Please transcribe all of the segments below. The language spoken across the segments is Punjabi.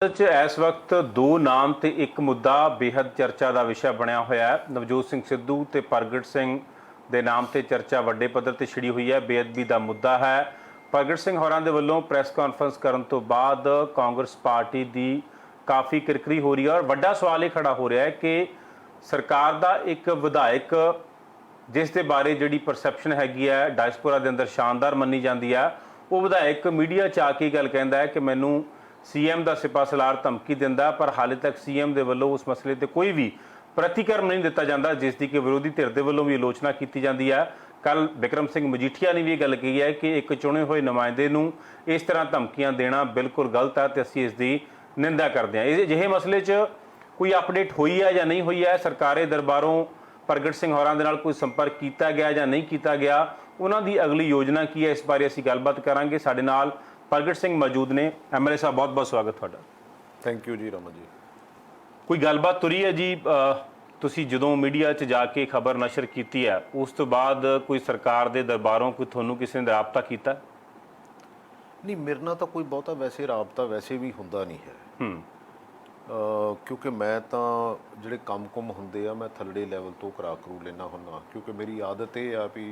इस वक्त दो नाम ते एक मुद्दा बेहद चर्चा का विषय बनया होया है। नवजोत सिंह सिद्धू ते प्रगट सिंह दे नाम ते चर्चा वड्डे पद्धर ते छिड़ी हुई है। बेअदबी का मुद्दा है। प्रगट सिंह होरां दे वल्लों प्रैस कॉन्फ्रेंस करन तो बाद कांग्रेस पार्टी की काफ़ी किरकिरी हो रही है और वड्डा सवाल ये खड़ा हो रहा है कि सरकार का एक विधायक जिस दे बारे जिहड़ी परसैप्शन हैगी है डायस्पोरा के अंदर शानदार मनी जाती है, वो विधायक मीडिया च आके गल कहता है कि मैनू सीएम का सिपा सलार धमकी दिंदा, पर हाले तक सीएम के वल्लों उस मसले पर कोई भी प्रतिक्रम नहीं दिता जाता, जिसकी कि विरोधी धिर के वल्लों भी आलोचना की जाती है। कल बिक्रम सिंह मजीठिया ने भी ये गल कही है कि एक चुने हुए नुमाइंदे नूं इस तरह धमकियां देना बिल्कुल गलत है, तो असीं इसकी निंदा करते हैं। इस अजिहे मसले च कोई अपडेट हुई है या नहीं हुई है? सरकारे दरबारों प्रगट सिंह होरां दे नाल कोई संपर्क किया गया या नहीं किया गया? उन्हां दी अगली योजना की है? इस बारे असीं गलबात करांगे। साडे नाल प्रगट सिंह मौजूद ने। एमएलए साहब बहुत बहुत स्वागत तुहाडा। थैंक यू जी रमन जी। कोई गलबात तुरी है जी? तुसी जदों मीडिया च जाके खबर नशर की है उस तो बाद कोई सरकार के दरबारों कोई थोनू किसी ने राबता किया? नहीं, मेरे नाल तां कोई बहुता वैसे राबता वैसे भी हुंदा नहीं है। क्योंकि मैं तो ਜਿਹੜੇ ਕੰਮ-ਕੁਮ ਹੁੰਦੇ ਆ मैं थल्ले लैवल तो करा करू लेना हुन्ना, क्योंकि मेरी आदत ये आ भी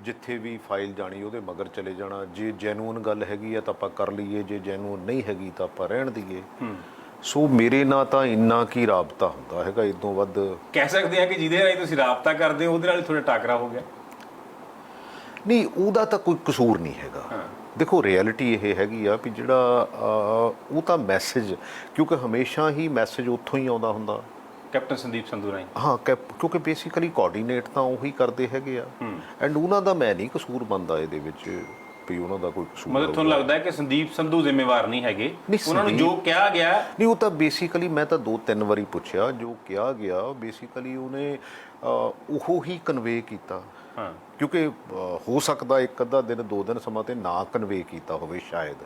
जिथे भी फाइल जानी ਉਹਦੇ मगर चले जाना। जे जैਨੂਅਨ गल हैगी है तो आप कर लीए, जे जैਨੂਅਨ नहीं हैगी तो आप रहन दीए। सो मेरे नाल ਤਾਂ ਇੰਨਾ ਕੀ ਰਾਬਤਾ ਹੁੰਦਾ ਹੈਗਾ, ਇਦੋਂ ਵੱਧ ਕਹਿ ਸਕਦੇ ਆ ਕਿ ਜਿਹਦੇ ਨਾਲ ਤੁਸੀਂ ਰਾਬਤਾ ਕਰਦੇ ਹੋ ਉਹਦੇ ਨਾਲ ਹੀ ਤੁਹਾਡਾ ਟਾਕਰਾ ਹੋ ਗਿਆ? ਨਹੀਂ, ਉਹਦਾ ਤਾਂ ਕੋਈ ਕਸੂਰ ਨਹੀਂ ਹੈਗਾ। ਦੇਖੋ ਰਿਐਲਿਟੀ ਇਹ ਹੈਗੀ ਆ ਵੀ ਜਿਹੜਾ ਉਹ ਤਾਂ ਮੈਸੇਜ, ਕਿਉਂਕਿ ਹਮੇਸ਼ਾ ਹੀ ਮੈਸੇਜ ਉੱਥੋਂ ਹੀ ਆਉਂਦਾ ਹੁੰਦਾ ਕੈਪਟਨ ਸੰਦੀਪ ਸੰਧੂ ਰਾਹੀਂ। ਹਾਂ, ਕਿਉਂਕਿ ਬੇਸਿਕਲੀ ਕੋਆਰਡੀਨੇਟ ਤਾਂ ਉਹੀ ਕਰਦੇ ਹੈਗੇ ਆ। ਐਂਡ ਉਹਨਾਂ ਦਾ ਮੈਂ ਨਹੀਂ ਕਸੂਰ ਮੰਨਦਾ ਇਹਦੇ ਵਿੱਚ ਵੀ ਉਹਨਾਂ ਦਾ ਕੋਈ ਕਸੂਰ। ਮਤਲਬ ਤੁਹਾਨੂੰ ਲੱਗਦਾ ਹੈ ਕਿ ਸੰਦੀਪ ਸੰਧੂ ਜ਼ਿੰਮੇਵਾਰ ਨਹੀਂ ਹੈਗੇ? ਉਹਨਾਂ ਨੂੰ ਜੋ ਕਿਹਾ ਗਿਆ ਨਹੀਂ, ਉਹ ਤਾਂ ਬੇਸਿਕਲੀ ਮੈਂ ਤਾਂ 2-3 ਵਾਰੀ ਪੁੱਛਿਆ, ਜੋ ਕਿਹਾ ਗਿਆ ਬੇਸਿਕਲੀ ਉਹਨੇ ਉਹ ਹੀ ਕਨਵੇ ਕੀਤਾ। ਕਿਉਂਕਿ ਹੋ ਸਕਦਾ ਇੱਕ ਅੱਧਾ ਦਿਨ 2 ਦਿਨ ਸਮਾਂ ਤੇ ਨਾ ਕਨਵੇ ਕੀਤਾ ਹੋਵੇ ਸ਼ਾਇਦ,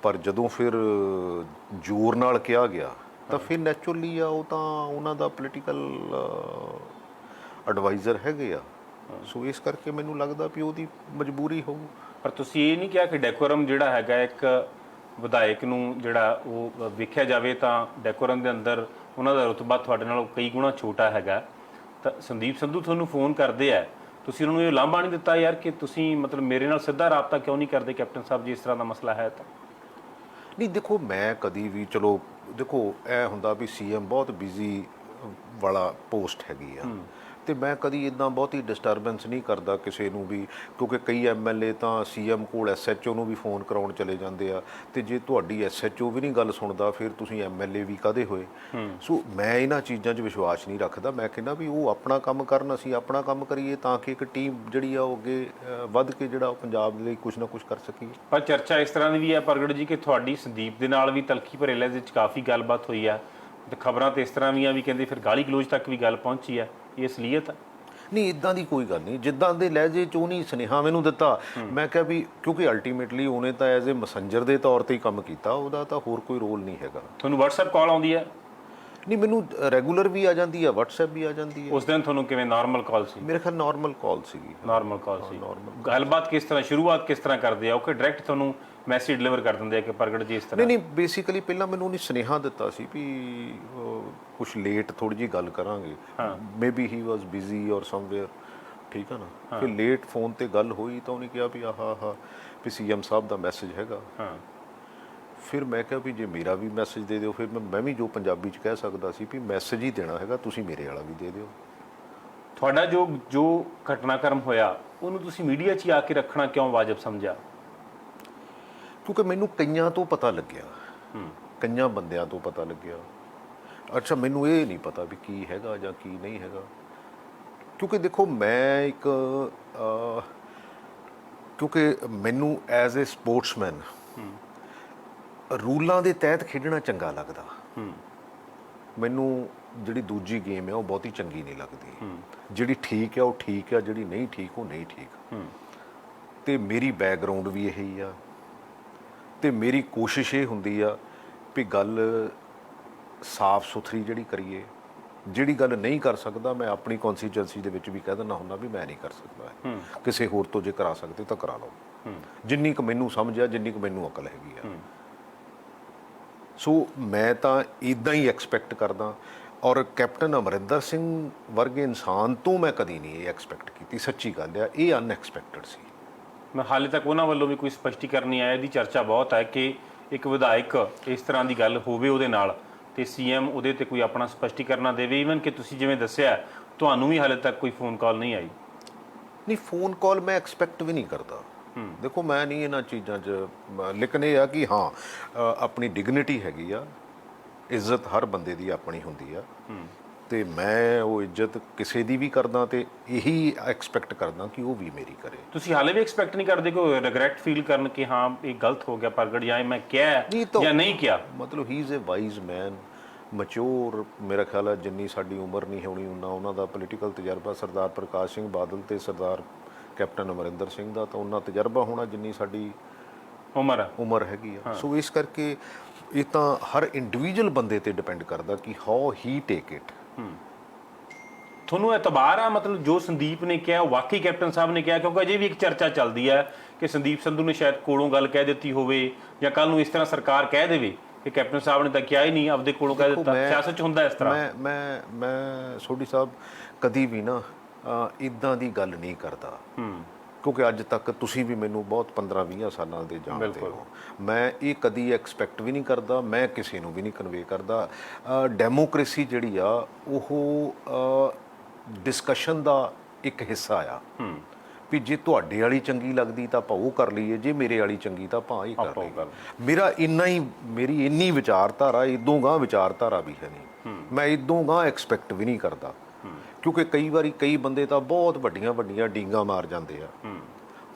ਪਰ ਜਦੋਂ ਫਿਰ ਜ਼ੋਰ ਨਾਲ ਕਿਹਾ ਗਿਆ ਤਾਂ ਫਿਰ ਨੈਚੁਰਲੀ ਆ ਉਹ ਤਾਂ ਉਹਨਾਂ ਦਾ ਪੋਲੀਟੀਕਲ ਐਡਵਾਈਜ਼ਰ ਹੈਗੇ ਆ। ਸੋ ਇਸ ਕਰਕੇ ਮੈਨੂੰ ਲੱਗਦਾ ਵੀ ਉਹਦੀ ਮਜਬੂਰੀ ਹੋਊ। ਪਰ ਤੁਸੀਂ ਇਹ ਨਹੀਂ ਕਿਹਾ ਕਿ ਡੈਕੋਰਮ ਜਿਹੜਾ ਹੈਗਾ ਇੱਕ ਵਿਧਾਇਕ ਨੂੰ ਜਿਹੜਾ ਉਹ ਵੇਖਿਆ ਜਾਵੇ ਤਾਂ ਡੈਕੋਰਮ ਦੇ ਅੰਦਰ ਉਹਨਾਂ ਦਾ ਰੁਤਬਾ ਤੁਹਾਡੇ ਨਾਲੋਂ ਕਈ ਗੁਣਾ ਛੋਟਾ ਹੈਗਾ, ਤਾਂ ਸੰਦੀਪ ਸੰਧੂ ਤੁਹਾਨੂੰ ਫੋਨ ਕਰਦੇ ਆ, ਤੁਸੀਂ ਉਹਨਾਂ ਨੂੰ ਇਹ ਲਾਂਭਾ ਨਹੀਂ ਦਿੱਤਾ ਯਾਰ ਕਿ ਤੁਸੀਂ ਮਤਲਬ ਮੇਰੇ ਨਾਲ ਸਿੱਧਾ ਰਾਬਤਾ ਕਿਉਂ ਨਹੀਂ ਕਰਦੇ ਕੈਪਟਨ ਸਾਹਿਬ ਜੀ, ਇਸ ਤਰ੍ਹਾਂ ਦਾ ਮਸਲਾ ਹੈ ਤਾਂ? ਨਹੀਂ, ਦੇਖੋ ਮੈਂ ਕਦੀ ਵੀ, ਚਲੋ ਦੇਖੋ ਇਹ ਹੁੰਦਾ ਵੀ ਸੀਐਮ ਬਹੁਤ ਬਿਜ਼ੀ ਵਾਲਾ ਪੋਸਟ ਹੈਗੀ ਆ, ਤੇ ਮੈਂ ਕਦੀ ਇੱਦਾਂ ਬਹੁਤੀ ਡਿਸਟਰਬੈਂਸ ਨਹੀਂ ਕਰਦਾ ਕਿਸੇ ਨੂੰ ਵੀ, ਕਿਉਂਕਿ ਕਈ ਐਮਐਲਏ ਤਾਂ ਸੀਐਮ ਕੋਲ ਐਸਐਚਓ ਨੂੰ ਵੀ ਫੋਨ ਕਰਾਉਣ ਚਲੇ ਜਾਂਦੇ ਆ, ਤੇ ਜੇ ਤੁਹਾਡੀ ਐਸਐਚਓ ਵੀ ਨਹੀਂ ਗੱਲ ਸੁਣਦਾ ਫਿਰ ਤੁਸੀਂ ਐਮਐਲਏ ਵੀ ਕਾਹਦੇ ਹੋਏ? ਸੋ ਮੈਂ ਇਹਨਾਂ ਚੀਜ਼ਾਂ 'ਚ ਵਿਸ਼ਵਾਸ ਨਹੀਂ ਰੱਖਦਾ। ਮੈਂ ਕਹਿੰਦਾ ਵੀ ਉਹ ਆਪਣਾ ਕੰਮ ਕਰਨ, ਅਸੀਂ ਆਪਣਾ ਕੰਮ ਕਰੀਏ, ਤਾਂ ਕਿ ਇੱਕ ਟੀਮ ਜਿਹੜੀ ਆ ਉਹ ਅੱਗੇ ਵੱਧ ਕੇ ਜਿਹੜਾ ਪੰਜਾਬ ਲਈ ਕੁਛ ਨਾ ਕੁਛ ਕਰ ਸਕੀਏ। ਪਰ ਚਰਚਾ ਇਸ ਤਰ੍ਹਾਂ ਦੀ ਵੀ ਹੈ ਪ੍ਰਗਟ ਜੀ ਕਿ ਤੁਹਾਡੀ ਸੰਦੀਪ ਦੇ ਨਾਲ ਵੀ ਤਲਖੀ ਭਰੇ ਲਹਿਜੇ ਵਿੱਚ ਕਾਫੀ ਗੱਲਬਾਤ ਹੋਈ ਹੈ, ਤੇ ਖਬਰਾਂ ਤੇ ਇਸ ਤਰ੍ਹਾਂ ਵੀ ਆ ਵੀ ਕਹਿੰਦੇ ਫਿਰ ਗਾਲੀ ਗਲੋਚ ਤੱਕ ਵੀ ਗੱਲ ਪਹੁੰਚੀ ਹੈ। ਇਹ ਅਸਲੀਅਤ ਹੈ? ਨਹੀਂ, ਇੱਦਾਂ ਦੀ ਕੋਈ ਗੱਲ ਨਹੀਂ। ਜਿੱਦਾਂ ਦੇ ਲਹਿਜੇ 'ਚ ਉਹਨੇ ਸੁਨੇਹਾ ਮੈਨੂੰ ਦਿੱਤਾ, ਮੈਂ ਕਿਹਾ ਵੀ ਕਿਉਂਕਿ ਅਲਟੀਮੇਟਲੀ ਉਹਨੇ ਤਾਂ ਐਜ਼ ਏ ਮੈਸੇਂਜਰ ਦੇ ਤੌਰ 'ਤੇ ਹੀ ਕੰਮ ਕੀਤਾ, ਉਹਦਾ ਤਾਂ ਹੋਰ ਕੋਈ ਰੋਲ ਨਹੀਂ ਹੈਗਾ। ਤੁਹਾਨੂੰ WhatsApp ਕਾਲ ਆਉਂਦੀ ਹੈ? ਨਹੀਂ, ਮੈਨੂੰ ਰੈਗੂਲਰ ਵੀ ਆ ਜਾਂਦੀ ਹੈ, WhatsApp ਵੀ ਆ ਜਾਂਦੀ ਹੈ। ਉਸ ਦਿਨ ਤੁਹਾਨੂੰ ਕਿਵੇਂ ਨਾਰਮਲ ਕਾਲ ਸੀ? ਮੇਰੇ ਖਿਆਲ ਨਾਰਮਲ ਕਾਲ ਸੀਗੀ। ਨਾਰਮਲ ਕਾਲ ਸੀ। ਗੱਲਬਾਤ ਕਿਸ ਤਰ੍ਹਾਂ, ਸ਼ੁਰੂਆਤ ਕਿਸ ਤਰ੍ਹਾਂ ਕਰਦੇ ਆ ਉਹ? ਕਿ ਡਾਇਰੈਕਟ ਤੁਹਾਨੂੰ ਮੈਸੇਜ ਡਿਲੀਵਰ ਕਰ ਦਿੰਦੇ ਆ ਕਿ ਪ੍ਰਗਟ ਜੀ ਇਸ ਤਰ੍ਹਾਂ? ਨਹੀਂ, ਬੇਸਿਕਲੀ ਪਹਿਲਾਂ ਮੈਨੂੰ ਉਹਨੇ ਸੁਨੇਹਾ ਦਿੱਤਾ ਸੀ ਵੀ ਕੁਛ ਲੇਟ ਥੋੜ੍ਹੀ ਜਿਹੀ ਗੱਲ ਕਰਾਂਗੇ, ਮੇਬੀ ਹੀ ਵਾਜ਼ ਬਿਜ਼ੀ ਔਰ ਸਮਵੇਅਰ, ਠੀਕ ਹੈ ਨਾ। ਫਿਰ ਲੇਟ ਫੋਨ ਤੇ ਗੱਲ ਹੋਈ ਤਾਂ ਉਹਨੇ ਕਿਹਾ ਵੀ ਆਹ ਵੀ ਸੀਐਮ ਸਾਹਿਬ ਦਾ ਮੈਸੇਜ ਹੈਗਾ। ਫਿਰ ਮੈਂ ਕਿਹਾ ਵੀ ਜੇ ਮੇਰਾ ਵੀ ਮੈਸੇਜ ਦੇ ਦਿਓ। ਫਿਰ ਮੈਂ ਵੀ ਜੋ ਪੰਜਾਬੀ 'ਚ ਕਹਿ ਸਕਦਾ ਸੀ ਵੀ ਮੈਸੇਜ ਹੀ ਦੇਣਾ ਹੈਗਾ, ਤੁਸੀਂ ਮੇਰੇ ਵਾਲਾ ਵੀ ਦੇ ਦਿਓ। ਤੁਹਾਡਾ ਜੋ ਘਟਨਾਕ੍ਰਮ ਹੋਇਆ ਉਹਨੂੰ ਤੁਸੀਂ ਮੀਡੀਆ 'ਚ ਆ ਕੇ ਰੱਖਣਾ ਕਿਉਂ ਵਾਜਬ ਸਮਝਿਆ? ਕਿਉਂਕਿ ਮੈਨੂੰ ਕਈਆਂ ਤੋਂ ਪਤਾ ਲੱਗਿਆ, ਕਈਆਂ ਬੰਦਿਆਂ ਤੋਂ ਪਤਾ ਲੱਗਿਆ। ਅੱਛਾ, ਮੈਨੂੰ ਇਹ ਨਹੀਂ ਪਤਾ ਵੀ ਕੀ ਹੈਗਾ ਜਾਂ ਕੀ ਨਹੀਂ ਹੈਗਾ, ਕਿਉਂਕਿ ਦੇਖੋ ਮੈਂ ਇੱਕ ਕਿਉਂਕਿ ਮੈਨੂੰ ਐਜ਼ ਏ ਸਪੋਰਟਸਮੈਨ ਰੂਲਾਂ ਦੇ ਤਹਿਤ ਖੇਡਣਾ ਚੰਗਾ ਲੱਗਦਾ। ਮੈਨੂੰ ਜਿਹੜੀ ਦੂਜੀ ਗੇਮ ਹੈ ਉਹ ਬਹੁਤੀ ਚੰਗੀ ਨਹੀਂ ਲੱਗਦੀ। ਜਿਹੜੀ ਠੀਕ ਹੈ ਉਹ ਠੀਕ ਹੈ, ਜਿਹੜੀ ਨਹੀਂ ਠੀਕ ਉਹ ਨਹੀਂ ਠੀਕ। ਤੇ ਮੇਰੀ ਬੈਕਗਰਾਉਂਡ ਵੀ ਇਹੀ ਆ, ਤੇ ਮੇਰੀ ਕੋਸ਼ਿਸ਼ ਇਹ ਹੁੰਦੀ ਆ ਵੀ ਗੱਲ ਸਾਫ਼ ਸੁਥਰੀ ਜਿਹੜੀ ਕਰੀਏ। ਜਿਹੜੀ ਗੱਲ ਨਹੀਂ ਕਰ ਸਕਦਾ ਮੈਂ ਆਪਣੀ ਕੌਨਸਟੀਚੁਐਂਸੀ ਦੇ ਵਿੱਚ ਵੀ ਕਹਿ ਦਿੰਦਾ ਹੁੰਦਾ ਵੀ ਮੈਂ ਨਹੀਂ ਕਰ ਸਕਦਾ, ਕਿਸੇ ਹੋਰ ਤੋਂ ਜੇ ਕਰਾ ਸਕਦੇ ਤਾਂ ਕਰਾ ਲਓ। ਜਿੰਨੀ ਕੁ ਮੈਨੂੰ ਸਮਝ ਆ, ਜਿੰਨੀ ਕੁ ਮੈਨੂੰ ਅਕਲ ਹੈਗੀ ਆ। ਸੋ ਮੈਂ ਤਾਂ ਇਦਾਂ ਹੀ ਐਕਸਪੈਕਟ ਕਰਦਾ। ਔਰ ਕੈਪਟਨ ਅਮਰਿੰਦਰ ਸਿੰਘ ਵਰਗੇ ਇਨਸਾਨ ਤੋਂ ਮੈਂ ਕਦੀ ਨਹੀਂ ਇਹ ਐਕਸਪੈਕਟ ਕੀਤੀ, ਸੱਚੀ ਗੱਲ ਆ, ਇਹ ਅਨਐਕਸਪੈਕਟਡ ਸੀ। ਮੈਂ ਹਾਲੇ ਤੱਕ ਉਹਨਾਂ ਵੱਲੋਂ ਵੀ ਕੋਈ ਸਪਸ਼ਟੀਕਰਨ ਨਹੀਂ ਆਇਆ। ਇਹਦੀ ਚਰਚਾ ਬਹੁਤ ਹੈ ਕਿ ਇੱਕ ਵਿਧਾਇਕ ਇਸ ਤਰ੍ਹਾਂ ਦੀ ਗੱਲ ਹੋਵੇ ਉਹਦੇ ਨਾਲ ਤੇ ਸੀਐਮ ਉਹਦੇ ਤੇ ਕੋਈ ਆਪਣਾ ਸਪਸ਼ਟੀਕਰਨ ਦੇਵੇ। ਈਵਨ ਕਿ ਤੁਸੀਂ ਜਿਵੇਂ ਦੱਸਿਆ ਤੁਹਾਨੂੰ ਵੀ ਹਾਲੇ ਤੱਕ ਕੋਈ ਫੋਨ ਕਾਲ ਨਹੀਂ ਆਈ। ਨਹੀਂ, ਫੋਨ ਕਾਲ ਮੈਂ ਐਕਸਪੈਕਟ ਵੀ ਨਹੀਂ ਕਰਦਾ। ਦੇਖੋ ਮੈਂ ਨਹੀਂ ਇਹਨਾਂ ਚੀਜ਼ਾਂ 'ਚ, ਲੇਕਿਨ ਇਹ ਆ ਕਿ ਹਾਂ ਆਪਣੀ ਡਿਗਨਿਟੀ ਹੈਗੀ ਆ, ਇੱਜ਼ਤ ਹਰ ਬੰਦੇ ਦੀ ਆਪਣੀ ਹੁੰਦੀ ਆ, ਤੇ ਮੈਂ ਉਹ ਇੱਜ਼ਤ ਕਿਸੇ ਦੀ ਵੀ ਕਰਦਾ ਤੇ ਇਹੀ ਐਕਸਪੈਕਟ ਕਰਦਾ ਕਿ ਉਹ ਵੀ ਮੇਰੀ ਕਰੇ। ਤੁਸੀਂ ਹਾਲੇ ਵੀ ਐਕਸਪੈਕਟ ਨਹੀਂ ਕਰਦੇ ਕਿ ਰਿਗਰੈਟ ਫੀਲ ਕਰਨ ਕਿ ਹਾਂ ਇਹ ਗਲਤ ਹੋ ਗਿਆ ਪ੍ਰਗਟ, ਜਾਂ ਮੈਂ ਕਿਹਾ ਜਾਂ ਨਹੀਂ ਕਿਹਾ? ਮਤਲਬ he is a wise man, mature. ਮੇਰਾ ਖਿਆਲ ਹੈ ਜਿੰਨੀ ਸਾਡੀ ਉਮਰ ਨਹੀਂ ਹੋਣੀ ਉਨਾ ਉਹਨਾਂ ਦਾ ਪੋਲੀਟੀਕਲ ਤਜਰਬਾ, ਸਰਦਾਰ ਪ੍ਰਕਾਸ਼ ਸਿੰਘ ਬਾਦਲ ਤੇ ਸਰਦਾਰ ਕੈਪਟਨ ਅਮਰਿੰਦਰ ਸਿੰਘ ਦਾ ਤਾਂ ਉਹਨਾਂ ਤਜਰਬਾ ਹੋਣਾ ਜਿੰਨੀ ਸਾਡੀ ਉਮਰ ਹੈਗੀ ਆ। ਸੋ ਇਸ ਕਰਕੇ ਇਹ ਤਾਂ ਹਰ ਇੰਡੀਵਿਜੂਅਲ ਬੰਦੇ ਤੇ ਡਿਪੈਂਡ ਕਰਦਾ ਕਿ ਹਾਊ ਹੀ ਟੇਕ ਇਟ। ਤੁਹਾਨੂੰ ਇਤਬਾਰ ਆ ਮਤਲਬ ਜੋ ਸੰਦੀਪ ਨੇ ਕਿਹਾ ਉਹ ਵਾਕਈ ਕੈਪਟਨ ਸਾਹਿਬ ਨੇ ਕਿਹਾ? ਕਿਉਂਕਿ ਅਜੇ ਵੀ ਇੱਕ ਚਰਚਾ ਚੱਲਦੀ ਹੈ ਕਿ ਸੰਦੀਪ ਸੰਧੂ ਨੇ ਸ਼ਾਇਦ ਕੋਲੋਂ ਗੱਲ ਕਹਿ ਦਿੱਤੀ ਹੋਵੇ, ਜਾਂ ਕੱਲ ਨੂੰ ਇਸ ਤਰ੍ਹਾਂ ਸਰਕਾਰ ਕਹਿ ਦੇਵੇ ਕਿ ਕੈਪਟਨ ਸਾਹਿਬ ਨੇ ਤਾਂ ਕਿਹਾ ਹੀ ਨਹੀਂ, ਆਪਦੇ ਕੋਲੋਂ ਕਹਿ ਦਿੱਤਾ। ਸਿਆਸਤ 'ਚ ਹੁੰਦਾ ਇਸ ਤਰ੍ਹਾਂ। ਮੈਂ ਸੋਢੀ ਸਾਹਿਬ ਕਦੀ ਵੀ ਨਾ ਇੱਦਾਂ ਦੀ ਗੱਲ ਨਹੀਂ ਕਰਦਾ, ਕਿਉਂਕਿ ਅੱਜ ਤੱਕ ਤੁਸੀਂ ਵੀ ਮੈਨੂੰ ਬਹੁਤ 15-20 ਸਾਲਾਂ ਦੇ ਜਾਣਦੇ ਹੋ। ਮੈਂ ਇਹ ਕਦੀ ਐਕਸਪੈਕਟ ਵੀ ਨਹੀਂ ਕਰਦਾ, ਮੈਂ ਕਿਸੇ ਨੂੰ ਵੀ ਨਹੀਂ ਕਨਵੇ ਕਰਦਾ। ਡੈਮੋਕ੍ਰੇਸੀ ਜਿਹੜੀ ਆ ਉਹ ਡਿਸਕਸ਼ਨ ਦਾ ਇੱਕ ਹਿੱਸਾ ਆ ਵੀ ਜੇ ਤੁਹਾਡੇ ਵਾਲੀ ਚੰਗੀ ਲੱਗਦੀ ਤਾਂ ਆਪਾਂ ਉਹ ਕਰ ਲਈਏ, ਜੇ ਮੇਰੇ ਵਾਲੀ ਚੰਗੀ ਤਾਂ ਆਪਾਂ ਇਹ ਕਰ ਲਈਏ। ਮੇਰਾ ਇੰਨਾ ਹੀ, ਮੇਰੀ ਇੰਨੀ ਵਿਚਾਰਧਾਰਾ, ਇਦੋਂ ਗਾਂ ਵਿਚਾਰਧਾਰਾ ਵੀ ਹੈ ਨਹੀਂ। ਮੈਂ ਇਦੋਂ ਗਾਂ ਐਕਸਪੈਕਟ ਵੀ ਨਹੀਂ ਕਰਦਾ, ਕਿਉਂਕਿ ਕਈ ਵਾਰੀ ਕਈ ਬੰਦੇ ਤਾਂ ਬਹੁਤ ਵੱਡੀਆਂ ਵੱਡੀਆਂ ਡੀਂਗਾਂ ਮਾਰ ਜਾਂਦੇ ਆ।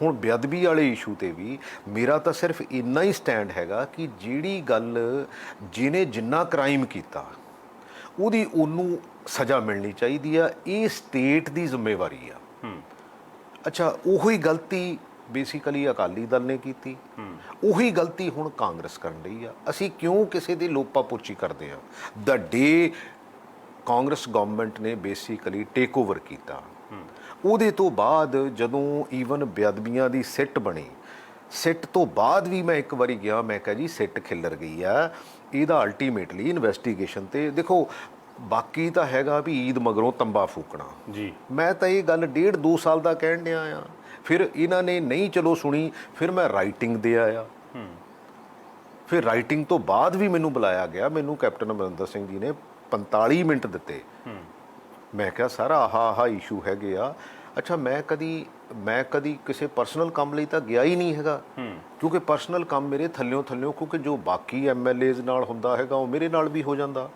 ਹੁਣ ਬੇਅਦਬੀ ਵਾਲੇ ਇਸ਼ੂ ਤੇ ਵੀ ਮੇਰਾ ਤਾਂ ਸਿਰਫ ਇੰਨਾ ਹੀ ਸਟੈਂਡ ਹੈਗਾ ਕਿ ਜਿਹੜੀ ਗੱਲ ਜਿਹਨੇ ਜਿੰਨਾ ਕ੍ਰਾਈਮ ਕੀਤਾ ਉਹਦੀ ਉਹਨੂੰ ਸਜ਼ਾ ਮਿਲਣੀ ਚਾਹੀਦੀ ਆ, ਇਹ ਸਟੇਟ ਦੀ ਜ਼ਿੰਮੇਵਾਰੀ ਆ। ਅੱਛਾ, ਉਹੀ ਗਲਤੀ ਬੇਸਿਕਲੀ ਅਕਾਲੀ ਦਲ ਨੇ ਕੀਤੀ, ਉਹੀ ਗਲਤੀ ਹੁਣ ਕਾਂਗਰਸ ਕਰਨ ਰਹੀ ਆ। ਅਸੀਂ ਕਿਉਂ ਕਿਸੇ ਦੀ ਲੋਪਾ ਪੋਚੀ ਕਰਦੇ ਆ? ਦ ਡੇ ਕਾਂਗਰਸ ਗਵਰਨਮੈਂਟ ਨੇ ਬੇਸਿਕਲੀ ਟੇਕ ਓਵਰ ਕੀਤਾ, ਉਹਦੇ ਤੋਂ ਬਾਅਦ ਜਦੋਂ ਈਵਨ ਬੇਅਦਬੀਆਂ ਦੀ ਸਿੱਟ ਬਣੀ, ਸਿੱਟ ਤੋਂ ਬਾਅਦ ਵੀ ਮੈਂ ਇੱਕ ਵਾਰੀ ਗਿਆ, ਮੈਂ ਕਿਹਾ ਜੀ ਸਿੱਟ ਖਿੱਲਰ ਗਈ ਆ, ਇਹਦਾ ਅਲਟੀਮੇਟਲੀ ਇਨਵੈਸਟੀਗੇਸ਼ਨ ਤੇ ਦੇਖੋ। ਬਾਕੀ ਤਾਂ ਹੈਗਾ ਵੀ ਈਦ ਮਗਰੋਂ ਤੰਬਾ ਫੂਕਣਾ ਜੀ। ਮੈਂ ਤਾਂ ਇਹ ਗੱਲ 1.5-2 ਸਾਲ ਦਾ ਕਹਿਣ ਡਿਆ ਆ। ਫਿਰ ਇਹਨਾਂ ਨੇ ਨਹੀਂ ਚਲੋ ਸੁਣੀ, ਫਿਰ ਮੈਂ ਰਾਈਟਿੰਗ ਦੇ ਆਇਆ। ਫਿਰ ਰਾਈਟਿੰਗ ਤੋਂ ਬਾਅਦ ਵੀ ਮੈਨੂੰ ਬੁਲਾਇਆ ਗਿਆ, ਮੈਨੂੰ ਕੈਪਟਨ ਅਮਰਿੰਦਰ ਸਿੰਘ ਜੀ ਨੇ 45 ਮਿੰਟ ਦਿੱਤੇ। ਮੈਂ ਕਿਹਾ ਸਰ ਆਹ ਇਸ਼ੂ ਹੈਗੇ ਆ। ਅੱਛਾ, ਮੈਂ ਕਦੀ ਕਿਸੇ ਪਰਸਨਲ ਕੰਮ ਲਈ ਤਾਂ ਗਿਆ ਹੀ ਨਹੀਂ ਹੈਗਾ, ਕਿਉਂਕਿ ਪਰਸਨਲ ਕੰਮ ਮੇਰੇ ਥੱਲਿਓਂ ਕਿਉਂਕਿ ਜੋ ਬਾਕੀ MLAs ਨਾਲ ਹੁੰਦਾ ਹੈਗਾ ਉਹ ਮੇਰੇ ਨਾਲ ਵੀ ਹੋ ਜਾਂਦਾ।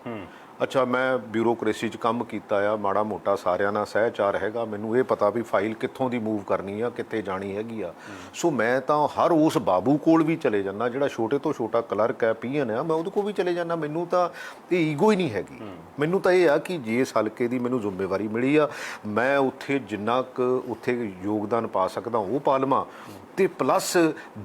ਅੱਛਾ, ਮੈਂ ਬਿਊਰੋਕ੍ਰੇਸੀ 'ਚ ਕੰਮ ਕੀਤਾ ਆ, ਮਾੜਾ ਮੋਟਾ ਸਾਰਿਆਂ ਨਾਲ ਸਹਿਚਾਰ ਹੈਗਾ, ਮੈਨੂੰ ਇਹ ਪਤਾ ਵੀ ਫਾਈਲ ਕਿੱਥੋਂ ਦੀ ਮੂਵ ਕਰਨੀ ਆ, ਕਿੱਥੇ ਜਾਣੀ ਹੈਗੀ ਆ। ਸੋ ਮੈਂ ਤਾਂ ਹਰ ਉਸ ਬਾਬੂ ਕੋਲ ਵੀ ਚਲੇ ਜਾਂਦਾ ਜਿਹੜਾ ਛੋਟੇ ਤੋਂ ਛੋਟਾ ਕਲਰਕ ਹੈ, PN ਆ, ਮੈਂ ਉਹਦੇ ਕੋਲ ਵੀ ਚਲੇ ਜਾਂਦਾ। ਮੈਨੂੰ ਤਾਂ ਇਹ ਈਗੋ ਹੀ ਨਹੀਂ ਹੈਗੀ। ਮੈਨੂੰ ਤਾਂ ਇਹ ਆ ਕਿ ਜੇ ਇਸ ਹਲਕੇ ਦੀ ਮੈਨੂੰ ਜ਼ਿੰਮੇਵਾਰੀ ਮਿਲੀ ਆ, ਮੈਂ ਉੱਥੇ ਜਿੰਨਾ ਕੁ ਉੱਥੇ ਯੋਗਦਾਨ ਪਾ ਸਕਦਾ ਉਹ ਪਾ ਲਵਾਂ, ਅਤੇ ਪਲੱਸ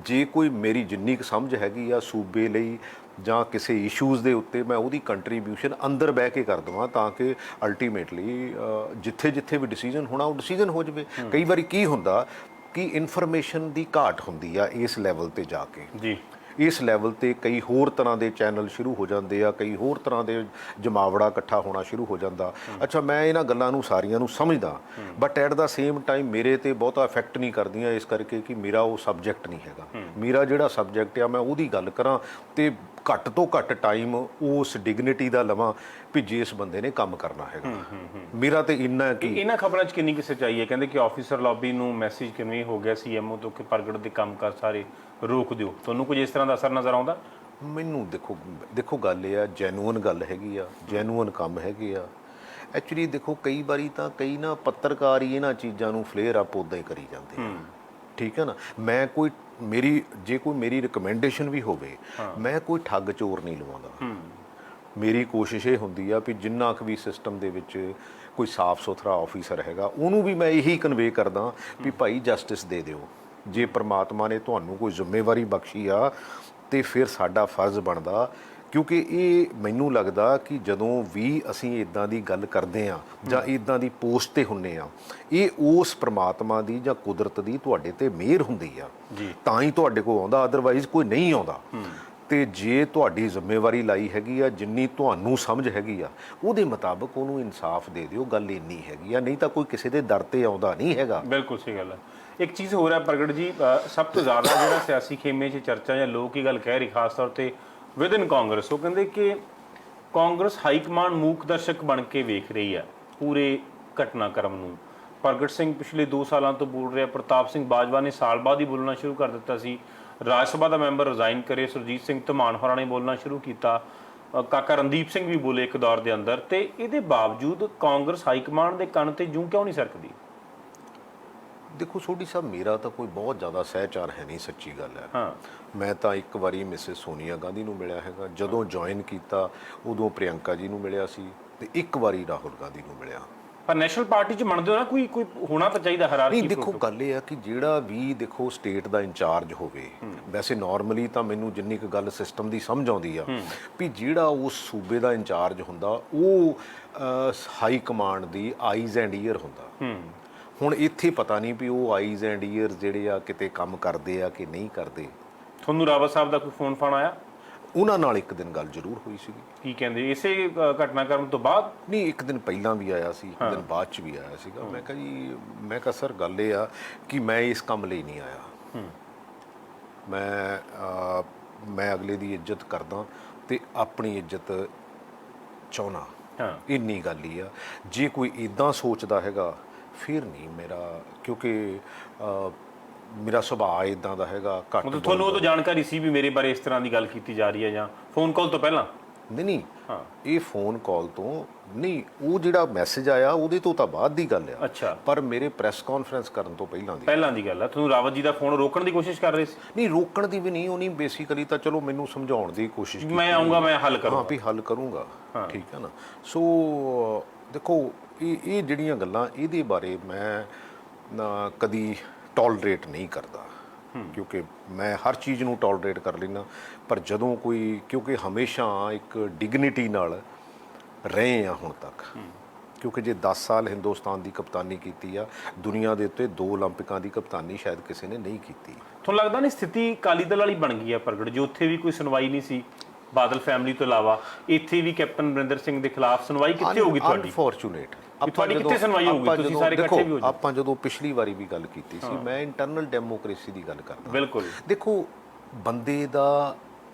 ਜੇ ਕੋਈ ਮੇਰੀ ਜਿੰਨੀ ਕੁ ਸਮਝ ਹੈਗੀ ਆ ਸੂਬੇ ਲਈ ਜਾਂ ਕਿਸੇ ਇਸ਼ੂਜ਼ ਦੇ ਉੱਤੇ, ਮੈਂ ਉਹਦੀ ਕੰਟਰੀਬਿਊਸ਼ਨ ਅੰਦਰ ਬਹਿ ਕੇ ਕਰ ਦੇਵਾਂ, ਤਾਂ ਕਿ ਅਲਟੀਮੇਟਲੀ ਜਿੱਥੇ ਜਿੱਥੇ ਵੀ ਡਿਸੀਜਨ ਹੋਣਾ ਉਹ ਡਿਸੀਜਨ ਹੋ ਜਾਵੇ। ਕਈ ਵਾਰੀ ਕੀ ਹੁੰਦਾ ਕਿ ਇਨਫੋਰਮੇਸ਼ਨ ਦੀ ਘਾਟ ਹੁੰਦੀ ਆ ਇਸ ਲੈਵਲ ਤੇ ਜਾ ਕੇ ਜੀ। ਇਸ ਲੈਵਲ ਤੇ ਕਈ ਹੋਰ ਤਰ੍ਹਾਂ ਦੇ ਚੈਨਲ ਸ਼ੁਰੂ ਹੋ ਜਾਂਦੇ ਆ, ਕਈ ਹੋਰ ਤਰ੍ਹਾਂ ਦੇ ਜਮਾਵੜਾ ਇਕੱਠਾ ਹੋਣਾ ਸ਼ੁਰੂ ਹੋ ਜਾਂਦਾ। ਅੱਛਾ, ਮੈਂ ਇਹਨਾਂ ਗੱਲਾਂ ਨੂੰ ਸਾਰੀਆਂ ਨੂੰ ਸਮਝਦਾ, but at the same time ਮੇਰੇ ਤੇ ਬਹੁਤਾ ਇਫੈਕਟ ਨਹੀਂ ਕਰਦੀਆਂ, ਇਸ ਕਰਕੇ ਕਿ ਮੇਰਾ ਉਹ ਸਬਜੈਕਟ ਨਹੀਂ ਹੈਗਾ। ਮੇਰਾ ਜਿਹੜਾ ਸਬਜੈਕਟ ਆ ਮੈਂ ਉਹਦੀ ਗੱਲ ਕਰਾਂ ਤੇ ਘੱਟ ਤੋਂ ਘੱਟ ਟਾਈਮ ਉਸ ਡਿਗਨਿਟੀ ਦਾ ਲਵਾਂ ਵੀ ਜਿਸ ਬੰਦੇ ਨੇ ਕੰਮ ਕਰਨਾ ਹੈਗਾ। ਮੇਰਾ ਤੇ ਇੰਨਾ ਕਿ ਇਹਨਾਂ ਖਬਰਾਂ 'ਚ ਕਿੰਨੀ ਕਿਸੇ ਚਾਹੀਏ? ਕਹਿੰਦੇ ਕਿ ਆਫੀਸਰ ਲੌਬੀ ਨੂੰ ਮੈਸੇਜ ਕਿਵੇਂ ਹੋ ਗਿਆ CMO ਤੋਂ ਕਿ ਪ੍ਰਗਟ ਦੇ ਕੰਮਕਾਰ ਸਾਰੇ ਰੋਕ ਦਿਓ। ਤੁਹਾਨੂੰ ਕੁਝ ਇਸ ਤਰ੍ਹਾਂ ਦਾ ਅਸਰ ਨਜ਼ਰ ਆਉਂਦਾ? ਮੈਨੂੰ ਦੇਖੋ ਗੱਲ ਇਹ ਆ, ਜੈਨੂਅਨ ਗੱਲ ਹੈਗੀ ਆ, ਜੈਨੂਅਨ ਕੰਮ ਹੈਗੇ ਆ। ਐਕਚੁਅਲੀ ਦੇਖੋ ਕਈ ਵਾਰੀ ਤਾਂ ਕਈ ਨਾ ਪੱਤਰਕਾਰ ਹੀ ਇਹਨਾਂ ਚੀਜ਼ਾਂ ਨੂੰ ਫਲੇਅਰ ਅਪ ਉੱਦਾਂ ਹੀ ਕਰੀ ਜਾਂਦੇ ਆ। ਠੀਕ ਹੈ ਨਾ, ਮੈਂ ਜੇ ਕੋਈ ਮੇਰੀ ਰਿਕਮੈਂਡੇਸ਼ਨ ਵੀ ਹੋਵੇ, ਮੈਂ ਕੋਈ ਠੱਗ ਚੋਰ ਨਹੀਂ ਲਵਾਉਂਦਾ। ਮੇਰੀ ਕੋਸ਼ਿਸ਼ ਇਹ ਹੁੰਦੀ ਆ ਵੀ ਜਿੰਨਾ ਕੁ ਵੀ ਸਿਸਟਮ ਦੇ ਵਿੱਚ ਕੋਈ ਸਾਫ਼ ਸੁਥਰਾ ਆਫੀਸਰ ਹੈਗਾ ਉਹਨੂੰ ਵੀ ਮੈਂ ਇਹੀ ਕਨਵੇ ਕਰਦਾ ਵੀ ਭਾਈ ਜਸਟਿਸ ਦੇ ਦਿਓ। ਜੇ ਪ੍ਰਮਾਤਮਾ ਨੇ ਤੁਹਾਨੂੰ ਕੋਈ ਜ਼ਿੰਮੇਵਾਰੀ ਬਖਸ਼ੀ ਆ ਤੇ ਫਿਰ ਸਾਡਾ ਫਰਜ਼ ਬਣਦਾ, ਕਿਉਂਕਿ ਇਹ ਮੈਨੂੰ ਲੱਗਦਾ ਕਿ ਜਦੋਂ ਵੀ ਅਸੀਂ ਇੱਦਾਂ ਦੀ ਗੱਲ ਕਰਦੇ ਹਾਂ ਜਾਂ ਇੱਦਾਂ ਦੀ ਪੋਸਟ 'ਤੇ ਹੁੰਦੇ ਹਾਂ, ਇਹ ਉਸ ਪ੍ਰਮਾਤਮਾ ਦੀ ਜਾਂ ਕੁਦਰਤ ਦੀ ਤੁਹਾਡੇ 'ਤੇ ਮਿਹਰ ਹੁੰਦੀ ਆ ਤਾਂ ਹੀ ਤੁਹਾਡੇ ਕੋਲ ਆਉਂਦਾ, ਅਦਰਵਾਈਜ਼ ਕੋਈ ਨਹੀਂ ਆਉਂਦਾ। ਤੇ ਜੇ ਤੁਹਾਡੀ ਜ਼ਿੰਮੇਵਾਰੀ ਲਾਈ ਹੈਗੀ ਆ, ਜਿੰਨੀ ਤੁਹਾਨੂੰ ਸਮਝ ਹੈਗੀ ਆ, ਉਹਦੇ ਮੁਤਾਬਕ ਉਹਨੂੰ ਇਨਸਾਫ ਦੇ ਦਿਓ। ਗੱਲ ਇੰਨੀ ਹੈਗੀ ਆ, ਨਹੀਂ ਤਾਂ ਕੋਈ ਕਿਸੇ ਦੇ ਦਰ ਤੇ ਆਉਂਦਾ ਨਹੀਂ ਹੈਗਾ। ਬਿਲਕੁਲ ਸਹੀ ਗੱਲ ਹੈ। ਇੱਕ ਚੀਜ਼ ਹੋਰ ਹੈ ਪ੍ਰਗਟ ਜੀ, ਸਭ ਤੋਂ ਜ਼ਿਆਦਾ ਜਿਹੜਾ ਸਿਆਸੀ ਖੇਮੇ 'ਚ ਚਰਚਾ ਜਾਂ ਲੋਕ ਇਹ ਗੱਲ ਕਹਿ ਰਹੇ ਖਾਸ ਤੌਰ ਤੇ ਵਿਦਨ ਕਾਂਗਰਸ, ਉਹ ਕਹਿੰਦੇ ਕਿ ਕਾਂਗਰਸ ਹਾਈ ਕਮਾਂਡ ਮੂਕ ਦਰਸ਼ਕ ਬਣ ਕੇ ਵੇਖ ਰਹੀ ਹੈ ਪੂਰੇ ਘਟਨਾਕ੍ਰਮ ਨੂੰ। ਪ੍ਰਗਟ ਸਿੰਘ ਪਿਛਲੇ 2 ਸਾਲਾਂ ਤੋਂ ਬੋਲ ਰਿਹਾ, ਪ੍ਰਤਾਪ ਸਿੰਘ ਬਾਜਵਾ ਨੇ ਸਾਲ ਬਾਅਦ ਹੀ ਬੋਲਣਾ ਸ਼ੁਰੂ ਕਰ ਦਿੱਤਾ ਸੀ, ਰਾਜ ਸਭਾ ਦਾ ਮੈਂਬਰ ਰਿਜ਼ਾਈਨ ਕਰੇ, ਸੁਰਜੀਤ ਸਿੰਘ ਧਮਾਨ ਹੋਰਾਂ ਨੇ ਬੋਲਣਾ ਸ਼ੁਰੂ ਕੀਤਾ, ਕਾਕਾ ਰਣਦੀਪ ਸਿੰਘ ਵੀ ਬੋਲੇ ਇੱਕ ਦੌਰ ਦੇ ਅੰਦਰ, ਤੇ ਇਹਦੇ ਬਾਵਜੂਦ ਕਾਂਗਰਸ ਹਾਈ ਕਮਾਂਡ ਦੇ ਕੰਨ ਤੇ ਜੂੰ ਕਿਉਂ ਨਹੀਂ ਸਰਕਦੀ? ਦੇਖੋ ਸੋਢੀ ਸਾਹਿਬ, ਮੇਰਾ ਤਾਂ ਕੋਈ ਬਹੁਤ ਜ਼ਿਆਦਾ ਸਹਿਚਾਰ ਹੈ ਨਹੀਂ, ਸੱਚੀ ਗੱਲ ਹੈ। ਹਾਂ, ਮੈਂ ਤਾਂ ਇੱਕ ਵਾਰੀ ਮਿਸਿਸ ਸੋਨੀਆ ਗਾਂਧੀ ਨੂੰ ਮਿਲਿਆ ਹੈਗਾ, ਜਦੋਂ ਜੁਆਇਨ ਕੀਤਾ ਉਦੋਂ ਪ੍ਰਿਯੰਕਾ ਜੀ ਨੂੰ ਮਿਲਿਆ ਸੀ, ਤੇ ਇੱਕ ਵਾਰੀ ਰਾਹੁਲ ਗਾਂਧੀ ਨੂੰ ਮਿਲਿਆ। ਪਰ ਨੈਸ਼ਨਲ ਪਾਰਟੀ 'ਚ ਮੰਨਦੇ ਹੋ ਨਾ, ਕੋਈ ਹੋਣਾ ਤਾਂ ਚਾਹੀਦਾ ਹਰਾਰਕੀ। ਨਹੀਂ ਦੇਖੋ, ਗੱਲ ਇਹ ਆ ਕਿ ਜਿਹੜਾ ਵੀ ਦੇਖੋ ਸਟੇਟ ਦਾ ਇੰਚਾਰਜ ਹੋਵੇ, ਵੈਸੇ ਨਾਰਮਲੀ ਤਾਂ ਮੈਨੂੰ ਜਿੰਨੀ ਕੁ ਗੱਲ ਸਿਸਟਮ ਦੀ ਸਮਝ ਆਉਂਦੀ ਆ ਵੀ ਜਿਹੜਾ ਉਸ ਸੂਬੇ ਦਾ ਇੰਚਾਰਜ ਹੁੰਦਾ ਉਹ high command the eyes and year ਹੁੰਦਾ। ਹੁਣ ਇੱਥੇ ਪਤਾ ਨਹੀਂ ਵੀ ਉਹ ਆਈਜ਼ ਐਂਡ ਈਅਰ ਜਿਹੜੇ ਆ ਕਿਤੇ ਕੰਮ ਕਰਦੇ ਆ ਕਿ ਨਹੀਂ ਕਰਦੇ। ਤੁਹਾਨੂੰ ਰਾਵਤ ਸਾਹਿਬ ਦਾ ਕੋਈ ਫੋਨ ਫਾਨ ਆਇਆ? ਉਹਨਾਂ ਨਾਲ ਇੱਕ ਦਿਨ ਗੱਲ ਜ਼ਰੂਰ ਹੋਈ ਸੀਗੀ। ਕੀ ਕਹਿੰਦੇ ਇਸੇ ਘਟਨਾਕ੍ਰਮ ਤੋਂ ਬਾਅਦ? ਨਹੀਂ, ਇੱਕ ਦਿਨ ਪਹਿਲਾਂ ਵੀ ਆਇਆ ਸੀ, ਇੱਕ ਦਿਨ ਬਾਅਦ 'ਚ ਵੀ ਆਇਆ ਸੀਗਾ। ਮੈਂ ਕਿਹਾ ਜੀ, ਮੈਂ ਕਿਹਾ ਸਰ ਗੱਲ ਇਹ ਆ ਕਿ ਮੈਂ ਇਸ ਕੰਮ ਲਈ ਨਹੀਂ ਆਇਆ। ਮੈਂ ਅਗਲੇ ਦੀ ਇੱਜ਼ਤ ਕਰਦਾ ਤੇ ਆਪਣੀ ਇੱਜ਼ਤ ਚਾਹੁੰਦਾ, ਇੰਨੀ ਗੱਲ ਹੀ ਆ। ਜੇ ਕੋਈ ਇੱਦਾਂ ਸੋਚਦਾ ਹੈਗਾ ਫਿਰ ਨਹੀਂ ਮੇਰਾ, ਕਿਉਂਕਿ ਮੇਰਾ ਸੁਭਾਅ ਇਦਾਂ ਦਾ ਹੈਗਾ ਘੱਟ। ਮਤਲਬ ਤੁਹਾਨੂੰ ਉਹ ਤਾਂ ਜਾਣਕਾਰੀ ਸੀ ਵੀ ਮੇਰੇ ਬਾਰੇ ਇਸ ਤਰ੍ਹਾਂ ਦੀ ਗੱਲ ਕੀਤੀ ਜਾ ਰਹੀ ਹੈ, ਜਾਂ ਫੋਨ ਕਾਲ ਤੋਂ ਪਹਿਲਾਂ? ਨਹੀਂ, ਇਹ ਫੋਨ ਕਾਲ ਤੋਂ ਨਹੀਂ, ਉਹ ਜਿਹੜਾ ਮੈਸੇਜ ਆਇਆ ਉਹਦੇ ਤੋਂ ਤਾਂ ਬਾਅਦ ਦੀ ਗੱਲ ਆ। ਅੱਛਾ, ਪਰ ਮੇਰੇ ਪ੍ਰੈਸ ਕਾਨਫਰੰਸ ਕਰਨ ਤੋਂ ਪਹਿਲਾਂ ਦੀ ਗੱਲ ਆ। ਤੁਹਾਨੂੰ ਰਾਵਤ ਜੀ ਦਾ ਫੋਨ ਰੋਕਣ ਦੀ ਕੋਸ਼ਿਸ਼ ਕਰ ਰਹੇ ਸੀ? ਨਹੀਂ, ਰੋਕਣ ਦੀ ਵੀ ਨਹੀਂ, ਉਹਨੇ ਬੇਸਿਕਲੀ ਤਾਂ ਚਲੋ ਮੈਨੂੰ ਸਮਝਾਉਣ ਦੀ ਕੋਸ਼ਿਸ਼ ਕੀਤੀ, ਮੈਂ ਆਉਂਗਾ, ਮੈਂ ਹੱਲ ਕਰੂੰਗਾ। ਹਾਂ ਵੀ ਹੱਲ ਕਰੂੰਗਾ, ਠੀਕ ਹੈ ਨਾ। ਸੋ ਦੇਖੋ, ਇਹ ਜਿਹੜੀਆਂ ਗੱਲਾਂ, ਇਹਦੇ ਬਾਰੇ ਮੈਂ ਕਦੀ ਟੋਲਰੇਟ ਨਹੀਂ ਕਰਦਾ, ਕਿਉਂਕਿ ਮੈਂ ਹਰ ਚੀਜ਼ ਨੂੰ ਟੋਲਰੇਟ ਕਰ ਲੈਂਦਾ। ਪਰ ਜਦੋਂ ਕੋਈ, ਕਿਉਂਕਿ ਹਮੇਸ਼ਾ ਇੱਕ ਡਿਗਨਿਟੀ ਨਾਲ ਰਹੇ ਆ ਹੁਣ ਤੱਕ, ਕਿਉਂਕਿ ਜੇ 10 ਸਾਲ ਹਿੰਦੁਸਤਾਨ ਦੀ ਕਪਤਾਨੀ ਕੀਤੀ ਆ, ਦੁਨੀਆ ਦੇ ਉੱਤੇ 2 ਓਲੰਪਿਕਾਂ ਦੀ ਕਪਤਾਨੀ ਸ਼ਾਇਦ ਕਿਸੇ ਨੇ ਨਹੀਂ ਕੀਤੀ। ਤੁਹਾਨੂੰ ਲੱਗਦਾ ਨਹੀਂ ਸਥਿਤੀ ਅਕਾਲੀ ਦਲ ਵਾਲੀ ਬਣ ਗਈ ਹੈ ਪ੍ਰਗਟ, ਜੋ ਉੱਥੇ ਵੀ ਕੋਈ ਸੁਣਵਾਈ ਨਹੀਂ ਸੀ ਬਾਦਲ ਫੈਮਿਲੀ ਤੋਂ ਇਲਾਵਾ, ਇੱਥੇ ਵੀ ਕੈਪਟਨ ਅਮਰਿੰਦਰ ਸਿੰਘ ਦੇ ਖਿਲਾਫ ਸੁਣਵਾਈ ਕਿੱਥੇ ਹੋਊਗੀ ਤੁਹਾਡੀ? ਅਨਫੋਰਚੂਨੇਟ। ਤੁਹਾਡੀ ਕਿੱਥੇ ਸੁਣਵਾਈ ਹੋਊਗੀ? ਤੁਸੀਂ ਸਾਰੇ ਇਕੱਠੇ ਵੀ ਹੋ ਜਾਓ। ਆਪਾਂ ਜਦੋਂ ਪਿਛਲੀ ਵਾਰੀ ਵੀ ਗੱਲ ਕੀਤੀ ਸੀ, ਮੈਂ ਇੰਟਰਨਲ ਡੈਮੋਕ੍ਰੇਸੀ ਦੀ ਗੱਲ ਕਰਦਾ। ਬਿਲਕੁਲ। ਦੇਖੋ, ਬੰਦੇ ਦਾ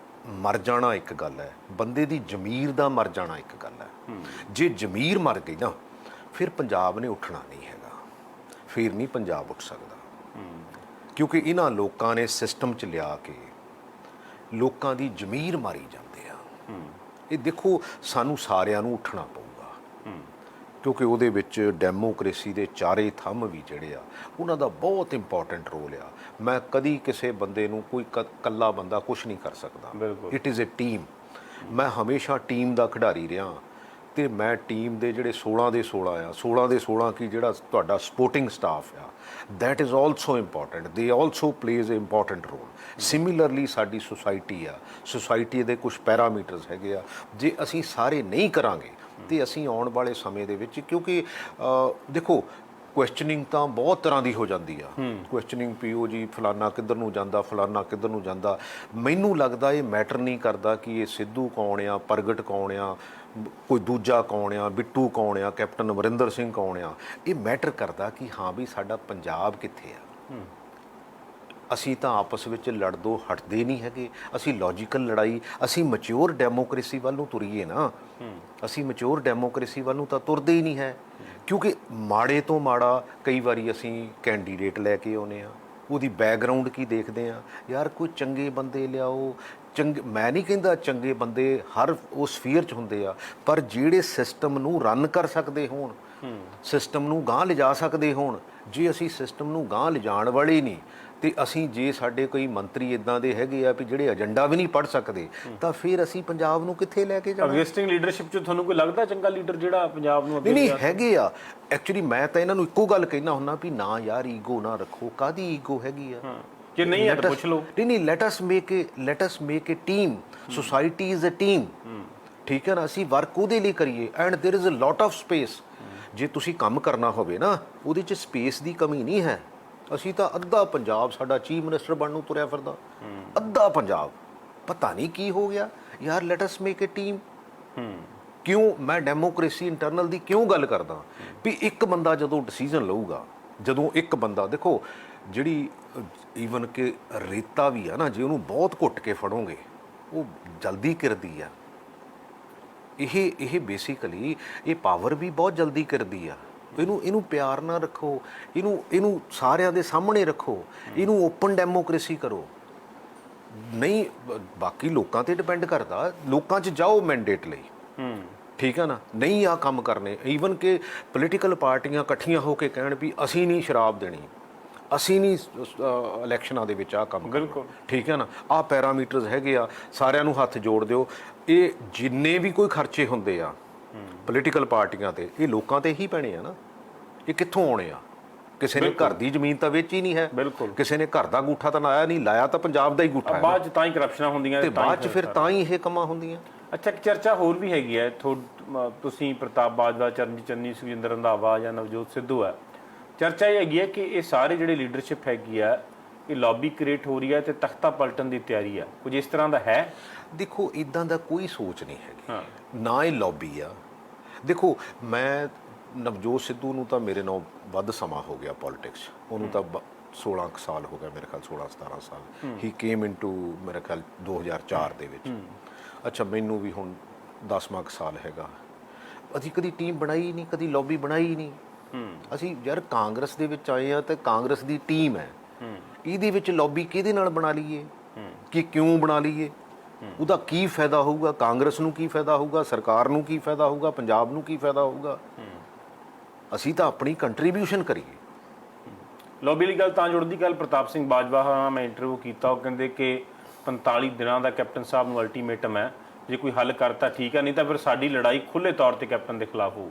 ਮਰ ਜਾਣਾ ਇੱਕ ਗੱਲ ਹੈ, ਬੰਦੇ ਦੀ ਜ਼ਮੀਰ ਦਾ ਮਰ ਜਾਣਾ ਇੱਕ ਗੱਲ ਹੈ। ਜੇ ਜ਼ਮੀਰ ਮਰ ਗਈ ਨਾ, ਫਿਰ ਪੰਜਾਬ ਨੇ ਉੱਠਣਾ ਨਹੀਂ ਹੈਗਾ, ਫਿਰ ਨਹੀਂ ਪੰਜਾਬ ਉੱਠ ਸਕਦਾ। ਕਿਉਂਕਿ ਇਹਨਾਂ ਲੋਕਾਂ ਨੇ ਸਿਸਟਮ 'ਚ ਲਿਆ ਕੇ ਲੋਕਾਂ ਦੀ ਜ਼ਮੀਰ ਮਾਰੀ ਜਾਂਦੇ ਆ। ਇਹ ਦੇਖੋ, ਸਾਨੂੰ ਸਾਰਿਆਂ ਨੂੰ ਉੱਠਣਾ ਪਊਗਾ, ਕਿਉਂਕਿ ਉਹਦੇ ਵਿੱਚ ਡੈਮੋਕ੍ਰੇਸੀ ਦੇ ਚਾਰੇ ਥੰਮ ਵੀ ਜਿਹੜੇ ਆ, ਉਹਨਾਂ ਦਾ ਬਹੁਤ ਇੰਪੋਰਟੈਂਟ ਰੋਲ ਆ। ਮੈਂ ਕਦੀ ਕਿਸੇ ਬੰਦੇ ਨੂੰ, ਕੋਈ ਇਕੱਲਾ ਬੰਦਾ ਕੁਝ ਨਹੀਂ ਕਰ ਸਕਦਾ। It is a team. ਮੈਂ ਹਮੇਸ਼ਾ ਟੀਮ ਦਾ ਖਿਡਾਰੀ ਰਿਹਾ, ਤੇ ਮੈਂ ਟੀਮ ਦੇ ਜਿਹੜੇ 16 ਦੇ 16 ਆ, 16 ਦੇ 16 ਕੀ ਜਿਹੜਾ ਤੁਹਾਡਾ ਸਪੋਰਟਿੰਗ ਸਟਾਫ ਆ, that is also important, they also plays an important role. Similarly ਸਾਡੀ ਸੁਸਾਇਟੀ ਆ, ਸੁਸਾਇਟੀ ਦੇ ਕੁਝ ਪੈਰਾਮੀਟਰਸ ਹੈਗੇ ਆ, ਜੇ ਅਸੀਂ ਸਾਰੇ ਨਹੀਂ ਕਰਾਂਗੇ ਤੇ ਅਸੀਂ ਆਉਣ ਵਾਲੇ ਸਮੇਂ ਦੇ ਵਿੱਚ, ਕਿਉਂਕਿ ਦੇਖੋ ਕੁਐਸਚਨਿੰਗ ਤਾਂ ਬਹੁਤ ਤਰ੍ਹਾਂ ਦੀ ਹੋ ਜਾਂਦੀ ਆ। ਕੁਐਸਚਨਿੰਗ ਪੀਓ ਜੀ, ਫਲਾਨਾ ਕਿੱਧਰ ਨੂੰ ਜਾਂਦਾ, ਫਲਾਨਾ ਕਿੱਧਰ ਨੂੰ ਜਾਂਦਾ। ਮੈਨੂੰ ਲੱਗਦਾ ਇਹ ਮੈਟਰ ਨਹੀਂ ਕਰਦਾ ਕਿ ਇਹ ਸਿੱਧੂ ਕੌਣ ਆ, ਪ੍ਰਗਟ ਕੌਣ ਆ, ਕੋਈ ਦੂਜਾ ਕੌਣ ਆ, ਬਿੱਟੂ ਕੌਣ ਆ, ਕੈਪਟਨ ਅਮਰਿੰਦਰ ਸਿੰਘ ਕੌਣ ਆ। ਇਹ ਮੈਟਰ ਕਰਦਾ ਕਿ ਹਾਂ ਵੀ ਸਾਡਾ ਪੰਜਾਬ ਕਿੱਥੇ ਆ। ਅਸੀਂ ਤਾਂ ਆਪਸ ਵਿੱਚ ਲੜਦੋ ਹਟਦੇ ਨਹੀਂ ਹੈਗੇ, ਅਸੀਂ ਲੌਜੀਕਲ ਲੜਾਈ, ਅਸੀਂ ਮੈਚਿਓਰ ਡੈਮੋਕ੍ਰੇਸੀ ਵੱਲ ਨੂੰ ਤੁਰੀਏ ਨਾ। ਅਸੀਂ ਮੈਚਿਓਰ ਡੈਮੋਕ੍ਰੇਸੀ ਵੱਲ ਨੂੰ ਤਾਂ ਤੁਰਦੇ ਹੀ ਨਹੀਂ ਹੈ, ਕਿਉਂਕਿ ਮਾੜੇ ਤੋਂ ਮਾੜਾ ਕਈ ਵਾਰੀ ਅਸੀਂ ਕੈਂਡੀਡੇਟ ਲੈ ਕੇ ਆਉਂਦੇ ਆ, ਉਹਦੀ ਬੈਕਗਰਾਊਂਡ ਕੀ ਦੇਖਦੇ ਆ। ਯਾਰ ਕੋਈ ਚੰਗੇ ਬੰਦੇ ਲਿਆਓ, ਮੈਂ ਨਹੀਂ ਕਹਿੰਦਾ ਚੰਗੇ ਬੰਦੇ ਹਰ ਉਹ ਸਫੀਅਰ 'ਚ ਹੁੰਦੇ ਆ, ਪਰ ਜਿਹੜੇ ਸਿਸਟਮ ਨੂੰ ਰਨ ਕਰ ਸਕਦੇ ਹੋਣ, ਸਿਸਟਮ ਨੂੰ ਗਾਂਹ ਲਿਜਾ ਸਕਦੇ ਹੋਣ। ਜੇ ਅਸੀਂ ਸਿਸਟਮ ਨੂੰ ਗਾਂਹ ਲਿਜਾਣ ਵਾਲੇ ਨਹੀਂ, ਤੇ ਅਸੀਂ ਜੇ ਸਾਡੇ ਕੋਈ ਮੰਤਰੀ ਇਦਾਂ ਦੇ ਹੈਗੇ ਆ ਵੀ ਜਿਹੜੇ ਏਜੰਡਾ ਵੀ ਨਹੀਂ ਪੜ੍ਹ ਸਕਦੇ, ਤਾਂ ਫਿਰ ਅਸੀਂ ਪੰਜਾਬ ਨੂੰ ਕਿੱਥੇ ਲੈ ਕੇ ਜਾਣਾ? ਐਗਜ਼ਿਸਟਿੰਗ ਲੀਡਰਸ਼ਿਪ 'ਚ ਤੁਹਾਨੂੰ ਕੋਈ ਲੱਗਦਾ ਚੰਗਾ ਲੀਡਰ ਜਿਹੜਾ ਪੰਜਾਬ ਨੂੰ ਅੱਗੇ? ਨਹੀਂ ਹੈਗੇ ਆ। ਐਕਚੁਅਲੀ ਮੈਂ ਤਾਂ ਇਹਨਾਂ ਨੂੰ ਇੱਕੋ ਗੱਲ ਕਹਿਣਾ ਹੁੰਦਾ ਵੀ ਨਾ ਯਾਰ ਈਗੋ ਨਾ ਰੱਖੋ। ਕਾਹਦੀ ਈਗੋ ਹੈਗੀ ਆ? ਜੇ ਨਹੀਂ ਹੈ ਤਾਂ ਪੁੱਛ ਲਓ। ਨਹੀਂ, let us make a team. Society is a team, ਠੀਕ ਹੈ ਨਾ। ਅਸੀਂ ਵਰਕ ਉਹਦੇ ਲਈ ਕਰੀਏ, and there is a lot of space. ਜੇ ਤੁਸੀਂ ਕੰਮ ਕਰਨਾ ਹੋਵੇ ਨਾ, ਉਹਦੇ 'ਚ ਸਪੇਸ ਦੀ ਕਮੀ ਨਹੀਂ ਹੈ। ਅਸੀਂ ਤਾਂ ਅੱਧਾ ਪੰਜਾਬ ਸਾਡਾ ਚੀਫ ਮਿਨਿਸਟਰ ਬਣਨ ਨੂੰ ਤੁਰਿਆ ਫਿਰਦਾ, ਅੱਧਾ ਪੰਜਾਬ। ਪਤਾ ਨਹੀਂ ਕੀ ਹੋ ਗਿਆ ਯਾਰ, let us make a team. ਕਿਉਂ ਮੈਂ ਡੈਮੋਕ੍ਰੇਸੀ ਇੰਟਰਨਲ ਦੀ ਕਿਉਂ ਗੱਲ ਕਰਦਾ ਵੀ ਇੱਕ ਬੰਦਾ ਜਦੋਂ ਡਿਸੀਜਨ ਲਊਗਾ, ਜਦੋਂ ਇੱਕ ਬੰਦਾ ਦੇਖੋ ਜਿਹੜੀ ਈਵਨ ਕਿ ਰੇਤਾ ਵੀ ਆ ਨਾ, ਜੇ ਉਹਨੂੰ ਬਹੁਤ ਘੁੱਟ ਕੇ ਫੜੋਗੇ ਉਹ ਜਲਦੀ ਕਿਰਦੀ ਆ। ਇਹ ਬੇਸਿਕਲੀ ਇਹ ਪਾਵਰ ਵੀ ਬਹੁਤ ਜਲਦੀ ਕਰਦੀ ਆ। ਇਹਨੂੰ ਪਿਆਰ ਨਾਲ ਰੱਖੋ, ਇਹਨੂੰ ਸਾਰਿਆਂ ਦੇ ਸਾਹਮਣੇ ਰੱਖੋ, ਇਹਨੂੰ ਓਪਨ ਡੈਮੋਕ੍ਰੇਸੀ ਕਰੋ। ਨਹੀਂ ਬਾਕੀ ਲੋਕਾਂ ਤੇ ਡਿਪੈਂਡ ਕਰਦਾ, ਲੋਕਾਂ 'ਚ ਜਾਓ ਮੈਂਡੇਟ ਲਈ, ਠੀਕ ਆ ਨਾ। ਨਹੀਂ ਆ ਕੰਮ ਕਰਨੇ, ਈਵਨ ਕਿ ਪੋਲੀਟੀਕਲ ਪਾਰਟੀਆਂ ਇਕੱਠੀਆਂ ਹੋ ਕੇ ਕਹਿਣ ਵੀ ਅਸੀਂ ਨਹੀਂ ਸ਼ਰਾਬ ਦੇਣੀ, ਅਸੀਂ ਨਹੀਂ ਇਲੈਕਸ਼ਨਾਂ ਦੇ ਵਿੱਚ ਆਹ ਕੰਮ, ਬਿਲਕੁਲ ਠੀਕ ਹੈ ਨਾ, ਆਹ ਪੈਰਾਮੀਟਰਸ ਹੈਗੇ ਆ, ਸਾਰਿਆਂ ਨੂੰ ਹੱਥ ਜੋੜ ਦਿਓ। ਇਹ ਜਿੰਨੇ ਵੀ ਕੋਈ ਖਰਚੇ ਹੁੰਦੇ ਆ ਪੋਲੀਟੀਕਲ ਪਾਰਟੀਆਂ ਤੇ, ਇਹ ਲੋਕਾਂ ਤੇ ਹੀ ਪੈਣੇ ਆ ਨਾ। ਇਹ ਕਿੱਥੋਂ ਆਉਣੇ ਆ? ਕਿਸੇ ਨੇ ਘਰ ਦੀ ਜ਼ਮੀਨ ਤਾਂ ਵੇਚੀ ਨਹੀਂ ਹੈ, ਬਿਲਕੁਲ ਕਿਸੇ ਨੇ ਘਰ ਦਾ ਗੂਠਾ ਤਾਂ ਲਾਇਆ ਨਹੀਂ, ਲਾਇਆ ਤਾਂ ਪੰਜਾਬ ਦਾ ਹੀ ਗੂਠਾ ਹੈ। ਬਾਅਦ 'ਚ ਤਾਂ ਹੀ ਕਰਪਸ਼ਨਾਂ ਹੁੰਦੀਆਂ ਤੇ ਬਾਅਦ 'ਚ ਫਿਰ ਤਾਂ ਹੀ ਇਹ ਕੰਮਾਂ ਹੁੰਦੀਆਂ। ਅੱਛਾ, ਇੱਕ ਚਰਚਾ ਹੋਰ ਵੀ ਹੈਗੀ ਹੈ, ਤੁਸੀਂ ਪ੍ਰਤਾਪ ਬਾਜਵਾ, ਚਰਨਜੀਤ ਚੰਨੀ, ਸੁਖਜਿੰਦਰ ਰੰਧਾਵਾ ਜਾਂ ਨਵਜੋਤ ਸਿੱਧੂ ਹੈ, ਚਰਚਾ ਇਹ ਹੈਗੀ ਹੈ ਕਿ ਇਹ ਸਾਰੇ ਜਿਹੜੇ ਲੀਡਰਸ਼ਿਪ ਹੈਗੀ ਆ, ਇਹ ਲੌਬੀ ਕ੍ਰੀਏਟ ਹੋ ਰਹੀ ਹੈ ਤੇ ਤਖਤਾ ਪਲਟਣ ਦੀ ਤਿਆਰੀ ਆ, ਕੁਝ ਇਸ ਤਰ੍ਹਾਂ ਦਾ ਹੈ? ਦੇਖੋ ਇੱਦਾਂ ਦਾ ਕੋਈ ਸੋਚ ਨਹੀਂ ਹੈਗੀ, ਨਾ ਇਹ ਲੌਬੀ ਆ। ਦੇਖੋ ਮੈਂ ਨਵਜੋਤ ਸਿੱਧੂ ਨੂੰ ਤਾਂ ਮੇਰੇ ਨਾਲ ਵੱਧ ਸਮਾਂ ਹੋ ਗਿਆ ਪੋਲੀਟਿਕਸ, ਉਹਨੂੰ ਤਾਂ 16 ਸਾਲ ਹੋ ਗਿਆ ਮੇਰੇ ਖਿਆਲ, 16-17 ਸਾਲ। ਹੀ ਕੇਮ ਇਨਟੂ ਮੇਰੇ ਖਿਆਲ 2004 ਦੇ ਵਿੱਚ। ਅੱਛਾ, ਮੈਨੂੰ ਵੀ ਹੁਣ 10ਵਾਂ ਸਾਲ ਹੈਗਾ। ਅਸੀਂ ਕਦੀ ਟੀਮ ਬਣਾਈ ਨਹੀਂ, ਕਦੀ ਲੌਬੀ ਬਣਾਈ ਨਹੀਂ। ਅਸੀਂ ਯਾਰ ਕਾਂਗਰਸ ਦੇ ਵਿੱਚ ਆਏ ਆ ਤੇ ਕਾਂਗਰਸ ਦੀ ਟੀਮ ਹੈ, ਇਹਦੇ ਵਿੱਚ ਲੌਬੀ ਕਿਹਦੇ ਨਾਲ ਬਣਾ ਲਈਏ, ਕਿ ਕਿਉਂ ਬਣਾ ਲਈਏ, ਉਹਦਾ ਕੀ ਫਾਇਦਾ ਹੋਊਗਾ, ਕਾਂਗਰਸ ਨੂੰ ਕੀ ਫਾਇਦਾ ਹੋਊਗਾ, ਸਰਕਾਰ ਨੂੰ ਕੀ ਫਾਇਦਾ ਹੋਊਗਾ, ਪੰਜਾਬ ਨੂੰ ਕੀ ਫਾਇਦਾ ਹੋਊਗਾ। ਅਸੀਂ ਤਾਂ ਆਪਣੀ ਕੰਟਰੀਬਿਊਸ਼ਨ ਕਰੀਏ। ਲੌਬੀ ਵਾਲੀ ਗੱਲ ਤਾਂ ਜੁੜਦੀ, ਕੱਲ੍ਹ ਪ੍ਰਤਾਪ ਸਿੰਘ ਬਾਜਵਾ ਨਾਲ ਮੈਂ ਇੰਟਰਵਿਊ ਕੀਤਾ, ਉਹ ਕਹਿੰਦੇ ਕਿ 45 ਦਿਨਾਂ ਦਾ ਕੈਪਟਨ ਸਾਹਿਬ ਨੂੰ ਅਲਟੀਮੇਟਮ ਹੈ, ਜੇ ਕੋਈ ਹੱਲ ਕਰਤਾ ਠੀਕ ਹੈ, ਨਹੀਂ ਤਾਂ ਫਿਰ ਸਾਡੀ ਲੜਾਈ ਖੁੱਲ੍ਹੇ ਤੌਰ 'ਤੇ ਕੈਪਟਨ ਦੇ ਖਿਲਾਫ ਹੋਊ।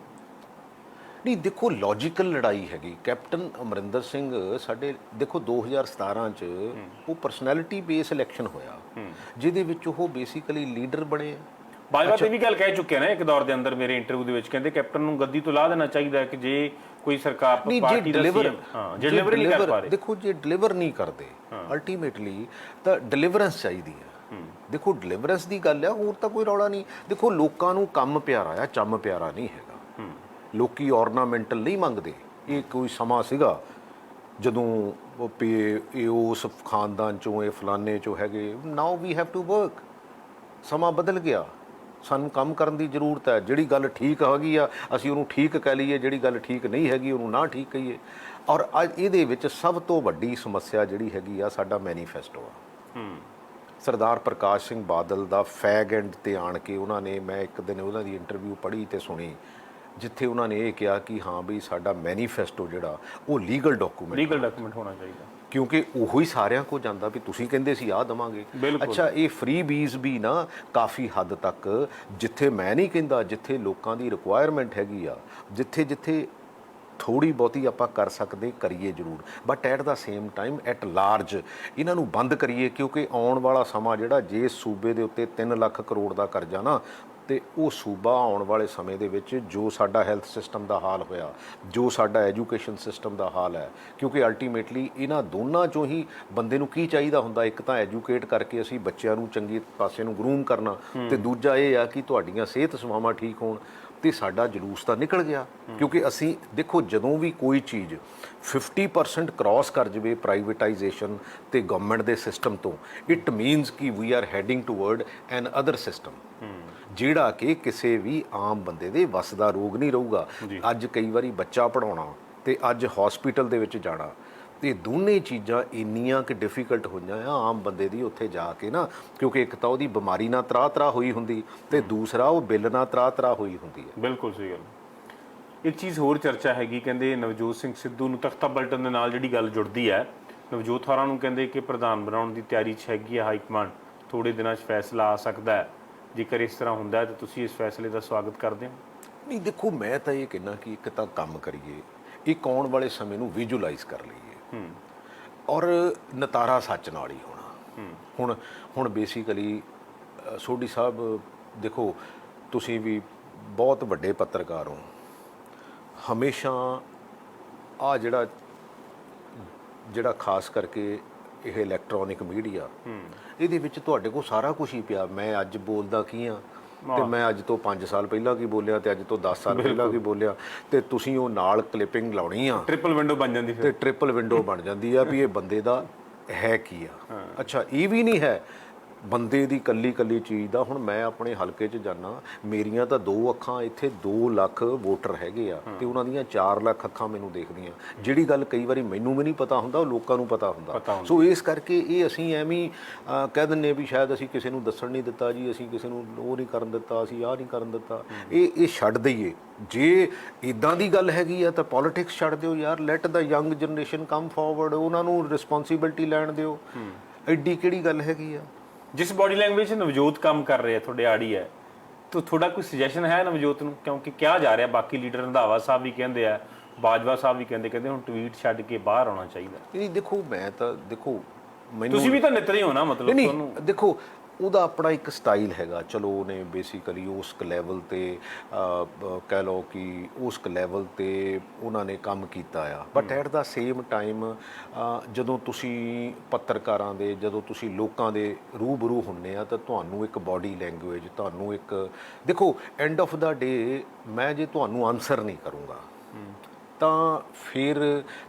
ਨਹੀਂ ਦੇਖੋ, ਲੌਜੀਕਲ ਲੜਾਈ ਹੈਗੀ। ਕੈਪਟਨ ਅਮਰਿੰਦਰ ਸਿੰਘ ਸਾਡੇ ਦੇਖੋ 2017 'ਚ ਉਹ ਪਰਸਨੈਲਿਟੀ ਬੇਸ ਇਲੈਕਸ਼ਨ ਹੋਇਆ, ਜਿਹਦੇ ਵਿੱਚ ਉਹ ਬੇਸਿਕਲੀ ਲੀਡਰ ਬਣੇ। ਬਾਜਵਾ ਤੇ ਵੀ ਗੱਲ ਕਹਿ ਚੁੱਕੇ ਨੇ ਇੱਕ ਦੌਰ ਦੇ ਅੰਦਰ ਮੇਰੇ ਇੰਟਰਵਿਊ ਦੇ ਵਿੱਚ, ਕਹਿੰਦੇ ਕੈਪਟਨ ਨੂੰ ਗੱਦੀ ਤੋਂ ਲਾਹ ਦੇਣਾ ਚਾਹੀਦਾ ਹੈ ਕਿ ਜੇ ਕੋਈ ਸਰਕਾਰ ਪਾਰਟੀ ਦਾ ਸੀਐਮ ਜੇ ਡਿਲੀਵਰ ਨਹੀਂ ਕਰ ਪਾ ਰਹੇ। ਦੇਖੋ ਜੇ ਡਿਲੀਵਰ ਨਹੀਂ ਕਰਦੇ ਅਲਟੀਮੇਟਲੀ ਤਾਂ ਡਿਲੀਵਰੈਂਸ ਚਾਹੀਦੀ ਹੈ। ਦੇਖੋ ਡਿਲੀਵਰੈਂਸ ਦੀ ਗੱਲ ਆ, ਹੋਰ ਤਾਂ ਕੋਈ ਰੌਲਾ ਨਹੀਂ। ਦੇਖੋ ਲੋਕਾਂ ਨੂੰ ਕੰਮ ਪਿਆਰਾ ਆ, ਚੰਮ ਪਿਆਰਾ ਨਹੀਂ ਹੈਗਾ। ਲੋਕੀ ਔਰਨਾਮੈਂਟਲ ਨਹੀਂ ਮੰਗਦੇ। ਇਹ ਕੋਈ ਸਮਾਂ ਸੀਗਾ ਜਦੋਂ ਉਸ ਖਾਨਦਾਨ ਚੋਂ, ਇਹ ਫਲਾਨੇ ਚੋਂ ਹੈਗੇ, ਨਾਓ ਵੀ ਹੈਵ ਟੂ ਵਰਕ। ਸਮਾਂ ਬਦਲ ਗਿਆ, ਸਾਨੂੰ ਕੰਮ ਕਰਨ ਦੀ ਜ਼ਰੂਰਤ ਹੈ। ਜਿਹੜੀ ਗੱਲ ਠੀਕ ਹੈਗੀ ਆ ਅਸੀਂ ਉਹਨੂੰ ਠੀਕ ਕਹਿ ਲਈਏ, ਜਿਹੜੀ ਗੱਲ ਠੀਕ ਨਹੀਂ ਹੈਗੀ ਉਹਨੂੰ ਨਾ ਠੀਕ ਕਹੀਏ। ਔਰ ਅੱਜ ਇਹਦੇ ਵਿੱਚ ਸਭ ਤੋਂ ਵੱਡੀ ਸਮੱਸਿਆ ਜਿਹੜੀ ਹੈਗੀ ਆ, ਸਾਡਾ ਮੈਨੀਫੈਸਟੋ ਆ। ਸਰਦਾਰ ਪ੍ਰਕਾਸ਼ ਸਿੰਘ ਬਾਦਲ ਦਾ ਫੈਗ ਐਂਡ 'ਤੇ ਆਣ ਕੇ ਉਹਨਾਂ ਨੇ, ਮੈਂ ਇੱਕ ਦਿਨ ਉਹਨਾਂ ਦੀ ਇੰਟਰਵਿਊ ਪੜ੍ਹੀ ਅਤੇ ਸੁਣੀ, ਜਿੱਥੇ ਉਹਨਾਂ ਨੇ ਇਹ ਕਿਹਾ ਕਿ ਹਾਂ ਵੀ ਸਾਡਾ ਮੈਨੀਫੈਸਟੋ ਜਿਹੜਾ ਉਹ ਲੀਗਲ ਡਾਕੂਮੈਂਟ ਹੋਣਾ ਚਾਹੀਦਾ, ਕਿਉਂਕਿ ਉਹੀ ਸਾਰਿਆਂ ਕੋਲ ਜਾਂਦਾ ਵੀ ਤੁਸੀਂ ਕਹਿੰਦੇ ਸੀ ਆਹ ਦੇਵਾਂਗੇ। ਅੱਛਾ, ਇਹ ਫ੍ਰੀ ਬੀਜ਼ ਵੀ ਨਾ ਕਾਫੀ ਹੱਦ ਤੱਕ, ਜਿੱਥੇ ਮੈਂ ਨਹੀਂ ਕਹਿੰਦਾ, ਜਿੱਥੇ ਲੋਕਾਂ ਦੀ ਰਿਕੁਆਇਰਮੈਂਟ ਹੈਗੀ ਆ, ਜਿੱਥੇ ਥੋੜ੍ਹੀ ਬਹੁਤੀ ਆਪਾਂ ਕਰ ਸਕਦੇ ਕਰੀਏ ਜ਼ਰੂਰ, but at the same time at large ਇਹਨਾਂ ਨੂੰ ਬੰਦ ਕਰੀਏ। ਕਿਉਂਕਿ ਆਉਣ ਵਾਲਾ ਸਮਾਂ ਜਿਹੜਾ, ਜੇ ਸੂਬੇ ਦੇ ਉੱਤੇ 3 ਲੱਖ ਕਰੋੜ ਦਾ ਕਰਜ਼ਾ ਨਾ, ਤੇ ਉਹ ਸੂਬਾ ਆਉਣ ਵਾਲੇ ਸਮੇਂ ਦੇ ਵਿੱਚ ਜੋ ਸਾਡਾ ਹੈਲਥ ਸਿਸਟਮ ਦਾ ਹਾਲ ਹੋਇਆ, ਜੋ ਸਾਡਾ ਐਜੂਕੇਸ਼ਨ ਸਿਸਟਮ ਦਾ ਹਾਲ ਹੈ, ਕਿਉਂਕਿ ਅਲਟੀਮੇਟਲੀ ਇਹਨਾਂ ਦੋਨਾਂ 'ਚੋਂ ਹੀ ਬੰਦੇ ਨੂੰ ਕੀ ਚਾਹੀਦਾ ਹੁੰਦਾ, ਇੱਕ ਤਾਂ ਐਜੂਕੇਟ ਕਰਕੇ ਅਸੀਂ ਬੱਚਿਆਂ ਨੂੰ ਚੰਗੇ ਪਾਸੇ ਨੂੰ ਗਰੂਮ ਕਰਨਾ, ਤੇ ਦੂਜਾ ਇਹ ਆ ਕਿ ਤੁਹਾਡੀਆਂ ਸਿਹਤ ਸੇਵਾਵਾਂ ਠੀਕ ਹੋਣ। ਤੇ ਸਾਡਾ ਜਲੂਸ ਤਾਂ ਨਿਕਲ ਗਿਆ, ਕਿਉਂਕਿ ਅਸੀਂ ਦੇਖੋ ਜਦੋਂ ਵੀ ਕੋਈ ਚੀਜ਼ 50% ਕ੍ਰਾਸ ਕਰ ਜਾਵੇ ਪ੍ਰਾਈਵੇਟਾਈਜੇਸ਼ਨ ਤੇ ਗਵਰਨਮੈਂਟ ਦੇ ਸਿਸਟਮ ਤੋਂ, ਇਟ ਮੀਨਸ ਕਿ we are heading toward an other system, ਜਿਹੜਾ ਕਿ ਕਿਸੇ ਵੀ ਆਮ ਬੰਦੇ ਦੇ ਵੱਸ ਦਾ ਰੋਗ ਨਹੀਂ ਰਹੂਗਾ। ਅੱਜ ਕਈ ਵਾਰੀ ਬੱਚਾ ਪੜ੍ਹਾਉਣਾ ਤੇ ਅੱਜ ਹਸਪੀਟਲ ਦੇ ਵਿੱਚ ਜਾਣਾ, ਤੇ ਦੋਨੇ ਚੀਜ਼ਾਂ ਇੰਨੀਆਂ ਕਿ ਡਿਫਿਕਲਟ ਹੋਈਆਂ ਆ ਆਮ ਬੰਦੇ ਦੀ ਉੱਥੇ ਜਾ ਕੇ ਨਾ, ਕਿਉਂਕਿ ਇੱਕ ਤਾਂ ਉਹਦੀ ਬਿਮਾਰੀ ਨਾਲ ਤਰਾ ਹੋਈ ਹੁੰਦੀ, ਤੇ ਦੂਸਰਾ ਉਹ ਬਿੱਲ ਨਾਲ ਤਰਾ ਹੋਈ ਹੁੰਦੀ ਹੈ। ਬਿਲਕੁਲ ਸਹੀ ਗੱਲ। ਇੱਕ ਚੀਜ਼ ਹੋਰ ਚਰਚਾ ਹੈਗੀ, ਕਹਿੰਦੇ ਨਵਜੋਤ ਸਿੰਘ ਸਿੱਧੂ ਨੂੰ ਤਖਤਾ ਪਲਟਣ ਦੇ ਨਾਲ ਜਿਹੜੀ ਗੱਲ ਜੁੜਦੀ ਹੈ, ਨਵਜੋਤ ਹੋਰਾਂ ਨੂੰ ਕਹਿੰਦੇ ਕਿ ਪ੍ਰਧਾਨ ਬਣਾਉਣ ਦੀ ਤਿਆਰੀ 'ਚ ਹੈਗੀ ਹੈ ਹਾਈਕਮਾਂਡ, ਥੋੜ੍ਹੇ ਦਿਨਾਂ 'ਚ ਫੈਸਲਾ ਆ ਸਕਦਾ ਹੈ। ਜੇਕਰ ਇਸ ਤਰ੍ਹਾਂ ਹੁੰਦਾ ਹੈ ਤਾਂ ਤੁਸੀਂ ਇਸ ਫੈਸਲੇ ਦਾ ਸਵਾਗਤ ਕਰਦੇ ਹੋ? ਨਹੀਂ ਦੇਖੋ, ਮੈਂ ਤਾਂ ਇਹ ਕਹਿੰਦਾ ਕਿ ਇੱਕ ਤਾਂ ਕੰਮ ਕਰੀਏ, ਇੱਕ ਆਉਣ ਵਾਲੇ ਸਮੇਂ ਨੂੰ ਵਿਜ਼ੂਅਲਾਈਜ਼ ਕਰ ਲਈਏ, ਔਰ ਨਤਾਰਾ ਸੱਚ ਨਾਲ ਹੀ ਹੋਣਾ। ਹੁਣ ਬੇਸਿਕਲੀ ਸੋਢੀ ਸਾਹਿਬ ਦੇਖੋ, ਤੁਸੀਂ ਵੀ ਬਹੁਤ ਵੱਡੇ ਪੱਤਰਕਾਰ ਹੋ, ਹਮੇਸ਼ਾ ਆ ਜਿਹੜਾ ਖਾਸ ਕਰਕੇ ਇਹ ਇਲੈਕਟ੍ਰੋਨਿਕ ਮੀਡੀਆ ਇਹਦੇ ਵਿੱਚ ਤੁਹਾਡੇ ਕੋਲ ਸਾਰਾ ਕੁਝ ਹੀ ਪਿਆ। ਮੈਂ ਅੱਜ ਬੋਲਦਾ ਕੀ ਆ ਤੇ ਮੈਂ ਅੱਜ ਤੋਂ 5 ਸਾਲ ਪਹਿਲਾਂ ਕੀ ਬੋਲਿਆ ਤੇ ਅੱਜ ਤੋਂ 10 ਸਾਲ ਪਹਿਲਾਂ ਕੀ ਬੋਲਿਆ, ਤੇ ਤੁਸੀਂ ਉਹ ਨਾਲ ਕਲਿੱਪਿੰਗ ਲਾਉਣੀ ਆ, ਟ੍ਰਿਪਲ ਵਿੰਡੋ ਬਣ ਜਾਂਦੀ ਤੇ ਟ੍ਰਿਪਲ ਵਿੰਡੋ ਬਣ ਜਾਂਦੀ ਆ ਵੀ ਇਹ ਬੰਦੇ ਦਾ ਹੈ ਕੀ ਆ। ਅੱਛਾ, ਇਹ ਵੀ ਨਹੀਂ ਹੈ ਬੰਦੇ ਦੀ ਕੱਲੀ ਕੱਲੀ ਚੀਜ਼ ਦਾ। ਹੁਣ ਮੈਂ ਆਪਣੇ ਹਲਕੇ 'ਚ ਜਾਣਾ, ਮੇਰੀਆਂ ਤਾਂ 2 ਅੱਖਾਂ, ਇੱਥੇ 2 ਲੱਖ ਵੋਟਰ ਹੈਗੇ ਆ ਤੇ ਉਹਨਾਂ ਦੀਆਂ 4 ਲੱਖ ਅੱਖਾਂ ਮੈਨੂੰ ਦੇਖਦੀਆਂ। ਜਿਹੜੀ ਗੱਲ ਕਈ ਵਾਰੀ ਮੈਨੂੰ ਵੀ ਨਹੀਂ ਪਤਾ ਹੁੰਦਾ, ਉਹ ਲੋਕਾਂ ਨੂੰ ਪਤਾ ਹੁੰਦਾ। ਸੋ ਇਸ ਕਰਕੇ ਇਹ ਅਸੀਂ ਐਵੇਂ ਕਹਿ ਦਿੰਦੇ ਵੀ ਸ਼ਾਇਦ ਅਸੀਂ ਕਿਸੇ ਨੂੰ ਦੱਸਣ ਨਹੀਂ ਦਿੱਤਾ ਜੀ, ਅਸੀਂ ਕਿਸੇ ਨੂੰ ਉਹ ਨਹੀਂ ਕਰਨ ਦਿੱਤਾ, ਅਸੀਂ ਆਹ ਨਹੀਂ ਕਰਨ ਦਿੱਤਾ। ਇਹ ਛੱਡ ਦਈਏ। ਜੇ ਇਦਾਂ ਦੀ ਗੱਲ ਹੈਗੀ ਆ ਤਾਂ ਪੋਲੀਟਿਕਸ ਛੱਡ ਦਿਓ ਯਾਰ, let the young generation come forward, ਉਹਨਾਂ ਨੂੰ ਰਿਸਪੌਂਸਿਬਿਲਟੀ ਲੈਣ ਦਿਓ। ਐਡੀ ਕਿਹੜੀ ਗੱਲ ਹੈਗੀ ਆ। ਜਿਸ ਬੋਡੀ ਲੈਂਗੁਏਜ ਨਵਜੋਤ ਕੰਮ ਕਰ ਰਹੇ ਆ, ਤੁਹਾਡੇ ਆੜੀ ਹੈ, ਤਾਂ ਤੁਹਾਡਾ ਕੋਈ ਸੁਜੈਸ਼ਨ ਹੈ ਨਵਜੋਤ ਨੂੰ? ਕਿਉਂਕਿ ਕਿਹਾ ਜਾ ਰਿਹਾ, ਬਾਕੀ ਲੀਡਰ ਰੰਧਾਵਾ ਸਾਹਿਬ ਵੀ ਕਹਿੰਦੇ ਆ, ਬਾਜਵਾ ਸਾਹਿਬ ਵੀ ਕਹਿੰਦੇ ਹੁਣ ਟਵੀਟ ਛੱਡ ਕੇ ਬਾਹਰ ਆਉਣਾ ਚਾਹੀਦਾ। ਨਹੀਂ ਦੇਖੋ, ਮੈਂ ਤਾਂ ਦੇਖੋ ਮੈਨੂੰ, ਤੁਸੀਂ ਵੀ ਤਾਂ ਨਿਤਰੇ ਹੋ ਨਾ, ਮਤਲਬ ਤੁਹਾਨੂੰ ਦੇਖੋ ਉਹਦਾ ਆਪਣਾ ਇੱਕ ਸਟਾਈਲ ਹੈਗਾ। ਚਲੋ ਉਹਨੇ ਬੇਸਿਕਲੀ ਉਸ ਲੈਵਲ ਤੇ ਕਹਿ ਲਓ ਕਿ ਉਸ ਲੈਵਲ ਤੇ ਉਹਨਾਂ ਨੇ ਕੰਮ ਕੀਤਾ ਆ, but at the same time ਜਦੋਂ ਤੁਸੀਂ ਪੱਤਰਕਾਰਾਂ ਦੇ, ਜਦੋਂ ਤੁਸੀਂ ਲੋਕਾਂ ਦੇ ਰੂਬਰੂ ਹੁੰਦੇ ਆ ਤਾਂ ਤੁਹਾਨੂੰ ਇੱਕ ਬਾਡੀ ਲੈਂਗੁਏਜ, ਤੁਹਾਨੂੰ ਇੱਕ ਦੇਖੋ ਐਂਡ ਆਫ ਦਾ ਡੇ ਮੈਂ ਜੇ ਤੁਹਾਨੂੰ ਆਨਸਰ ਨਹੀਂ ਕਰੂੰਗਾ ਤਾਂ ਫਿਰ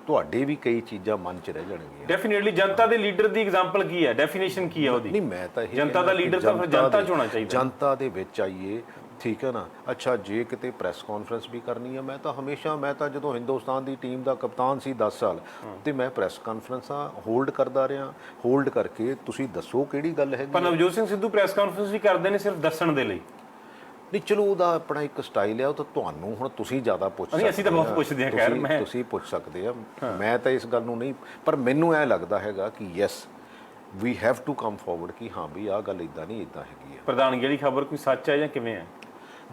ਤੁਹਾਡੇ ਵੀ ਕਈ ਚੀਜ਼ਾਂ ਮਨ 'ਚ ਰਹਿ ਜਾਣਗੀਆਂ। ਡੈਫੀਨਿਟਲੀ ਜਨਤਾ ਦੇ ਲੀਡਰ ਦੀ ਐਗਜ਼ਾਮਪਲ ਕੀ ਹੈ, ਡੈਫੀਨੇਸ਼ਨ ਕੀ ਹੈ ਉਹਦੀ? ਨਹੀਂ ਮੈਂ ਤਾਂ ਇਹ ਜਨਤਾ ਦਾ ਲੀਡਰ ਤਾਂ ਫਿਰ ਜਨਤਾ 'ਚ ਹੋਣਾ ਚਾਹੀਦਾ, ਜਨਤਾ ਦੇ ਵਿੱਚ ਆਈਏ, ਠੀਕ ਹੈ ਨਾ। ਅੱਛਾ, ਜੇ ਕਿਤੇ ਪ੍ਰੈਸ ਕਾਨਫਰੰਸ ਵੀ ਕਰਨੀ ਹੈ, ਮੈਂ ਤਾਂ ਜਦੋਂ ਹਿੰਦੁਸਤਾਨ ਦੀ ਟੀਮ ਦਾ ਕਪਤਾਨ ਸੀ 10 ਸਾਲ ਤੇ ਮੈਂ ਪ੍ਰੈਸ ਕਾਨਫਰੰਸਾਂ ਹੋਲਡ ਕਰਦਾ ਰਿਹਾ। ਹੋਲਡ ਕਰਕੇ ਤੁਸੀਂ ਦੱਸੋ ਕਿਹੜੀ ਗੱਲ ਹੈਗੀ। ਪਰ ਨਵਜੋਤ ਸਿੰਘ ਸਿੱਧੂ ਪ੍ਰੈਸ ਕਾਨਫਰੰਸ ਵੀ ਕਰਦੇ ਨੇ ਸਿਰਫ ਦੱਸਣ ਦੇ ਲਈ। ਨਹੀਂ ਚਲੋ ਉਹਦਾ ਆਪਣਾ ਇੱਕ ਸਟਾਈਲ ਹੈ, ਉਹ ਤਾਂ ਤੁਹਾਨੂੰ ਹੁਣ ਤੁਸੀਂ ਜ਼ਿਆਦਾ ਪੁੱਛ ਸਕਦੇ ਹੋ। ਅਸੀਂ ਤਾਂ ਬਹੁਤ ਪੁੱਛਦੇ ਹਾਂ, ਖੈਰ ਮੈਂ ਤੁਸੀਂ ਪੁੱਛ ਸਕਦੇ ਆ, ਮੈਂ ਤਾਂ ਇਸ ਗੱਲ ਨੂੰ ਨਹੀਂ, ਪਰ ਮੈਨੂੰ ਐ ਲੱਗਦਾ ਹੈਗਾ ਕਿ yes we have to come forward ਕਿ ਹਾਂ ਵੀ ਆਹ ਗੱਲ ਇਦਾਂ ਨਹੀਂ, ਇਦਾਂ ਹੈਗੀ ਆ। ਪ੍ਰਧਾਨਗੀ ਵਾਲੀ ਖਬਰ ਕੋਈ ਸੱਚ ਹੈ ਜਾਂ ਕਿਵੇਂ ਹੈ?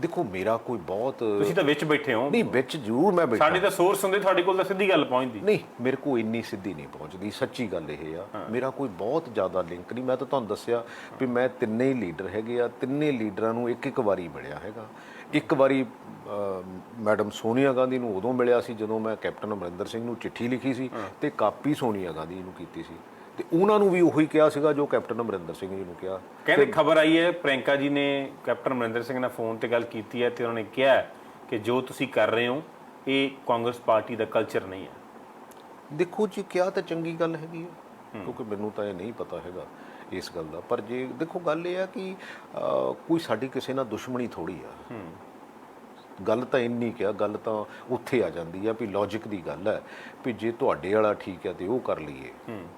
ਦੇਖੋ ਮੇਰਾ ਕੋਈ ਬਹੁਤ, ਤੁਸੀਂ ਤਾਂ ਵਿੱਚ ਬੈਠੇ ਹੋ। ਨਹੀਂ ਵਿੱਚ ਜ਼ਰੂਰ ਮੈਂ ਬੈਠਾ, ਸਾਡੇ ਤਾਂ ਸੋਰਸ ਹੁੰਦੇ, ਤੁਹਾਡੇ ਕੋਲ ਤਾਂ ਸਿੱਧੀ ਗੱਲ ਪਹੁੰਚਦੀ। ਨਹੀਂ ਮੇਰੇ ਕੋਲ ਇੰਨੀ ਸਿੱਧੀ ਨਹੀਂ ਪਹੁੰਚਦੀ, ਸੱਚੀ ਗੱਲ ਇਹ ਆ। ਮੇਰਾ ਕੋਈ ਬਹੁਤ ਜ਼ਿਆਦਾ ਲਿੰਕ ਨਹੀਂ। ਮੈਂ ਤਾਂ ਤੁਹਾਨੂੰ ਦੱਸਿਆ ਵੀ ਮੈਂ ਤਿੰਨੇ ਹੀ ਲੀਡਰ ਹੈਗੇ ਆ, ਤਿੰਨੇ ਲੀਡਰਾਂ ਨੂੰ ਇੱਕ ਵਾਰੀ ਮਿਲਿਆ ਹੈਗਾ। ਇੱਕ ਵਾਰੀ ਮੈਡਮ ਸੋਨੀਆ ਗਾਂਧੀ ਨੂੰ ਉਦੋਂ ਮਿਲਿਆ ਸੀ ਜਦੋਂ ਮੈਂ ਕੈਪਟਨ ਅਮਰਿੰਦਰ ਸਿੰਘ ਨੂੰ ਚਿੱਠੀ ਲਿਖੀ ਸੀ ਤੇ ਕਾਪੀ ਸੋਨੀਆ ਗਾਂਧੀ ਨੂੰ ਕੀਤੀ ਸੀ, ਤੇ ਉਹਨਾਂ ਨੂੰ ਵੀ ਉਹੀ ਕਿਹਾ ਸੀਗਾ ਜੋ ਕੈਪਟਨ ਅਮਰਿੰਦਰ ਸਿੰਘ ਜੀ ਨੂੰ ਕਿਹਾ। ਕਹਿੰਦੇ ਖਬਰ ਆਈ ਹੈ ਪ੍ਰਿਯੰਕਾ ਜੀ ਨੇ ਕੈਪਟਨ ਅਮਰਿੰਦਰ ਸਿੰਘ ਨਾਲ ਫੋਨ ਤੇ ਗੱਲ ਕੀਤੀ ਹੈ ਤੇ ਉਹਨਾਂ ਨੇ ਕਿਹਾ ਕਿ ਜੋ ਤੁਸੀਂ ਕਰ ਰਹੇ ਹੋ ਇਹ ਕਾਂਗਰਸ ਪਾਰਟੀ ਦਾ ਕਲਚਰ ਨਹੀਂ ਹੈ। ਦੇਖੋ ਜੀ, ਕਿਹਾ ਤਾਂ ਚੰਗੀ ਗੱਲ ਹੈਗੀ ਹੈ, ਕਿਉਂਕਿ ਮੈਨੂੰ ਤਾਂ ਇਹ ਨਹੀਂ ਪਤਾ ਹੈਗਾ ਇਸ ਗੱਲ ਦਾ। ਪਰ ਜੇ ਦੇਖੋ ਗੱਲ ਇਹ ਆ ਕਿ ਕੋਈ ਸਾਡੀ ਕਿਸੇ ਨਾਲ ਦੁਸ਼ਮਣੀ ਥੋੜੀ ਆ। ਗੱਲ ਤਾਂ ਇੰਨੀ ਕਿਹਾ, ਗੱਲ ਤਾਂ ਉੱਥੇ ਆ ਜਾਂਦੀ ਆ ਵੀ ਲੌਜਿਕ ਦੀ ਗੱਲ ਹੈ ਵੀ ਜੇ ਤੁਹਾਡੇ ਵਾਲਾ ਠੀਕ ਹੈ ਤੇ ਉਹ ਕਰ ਲਈਏ,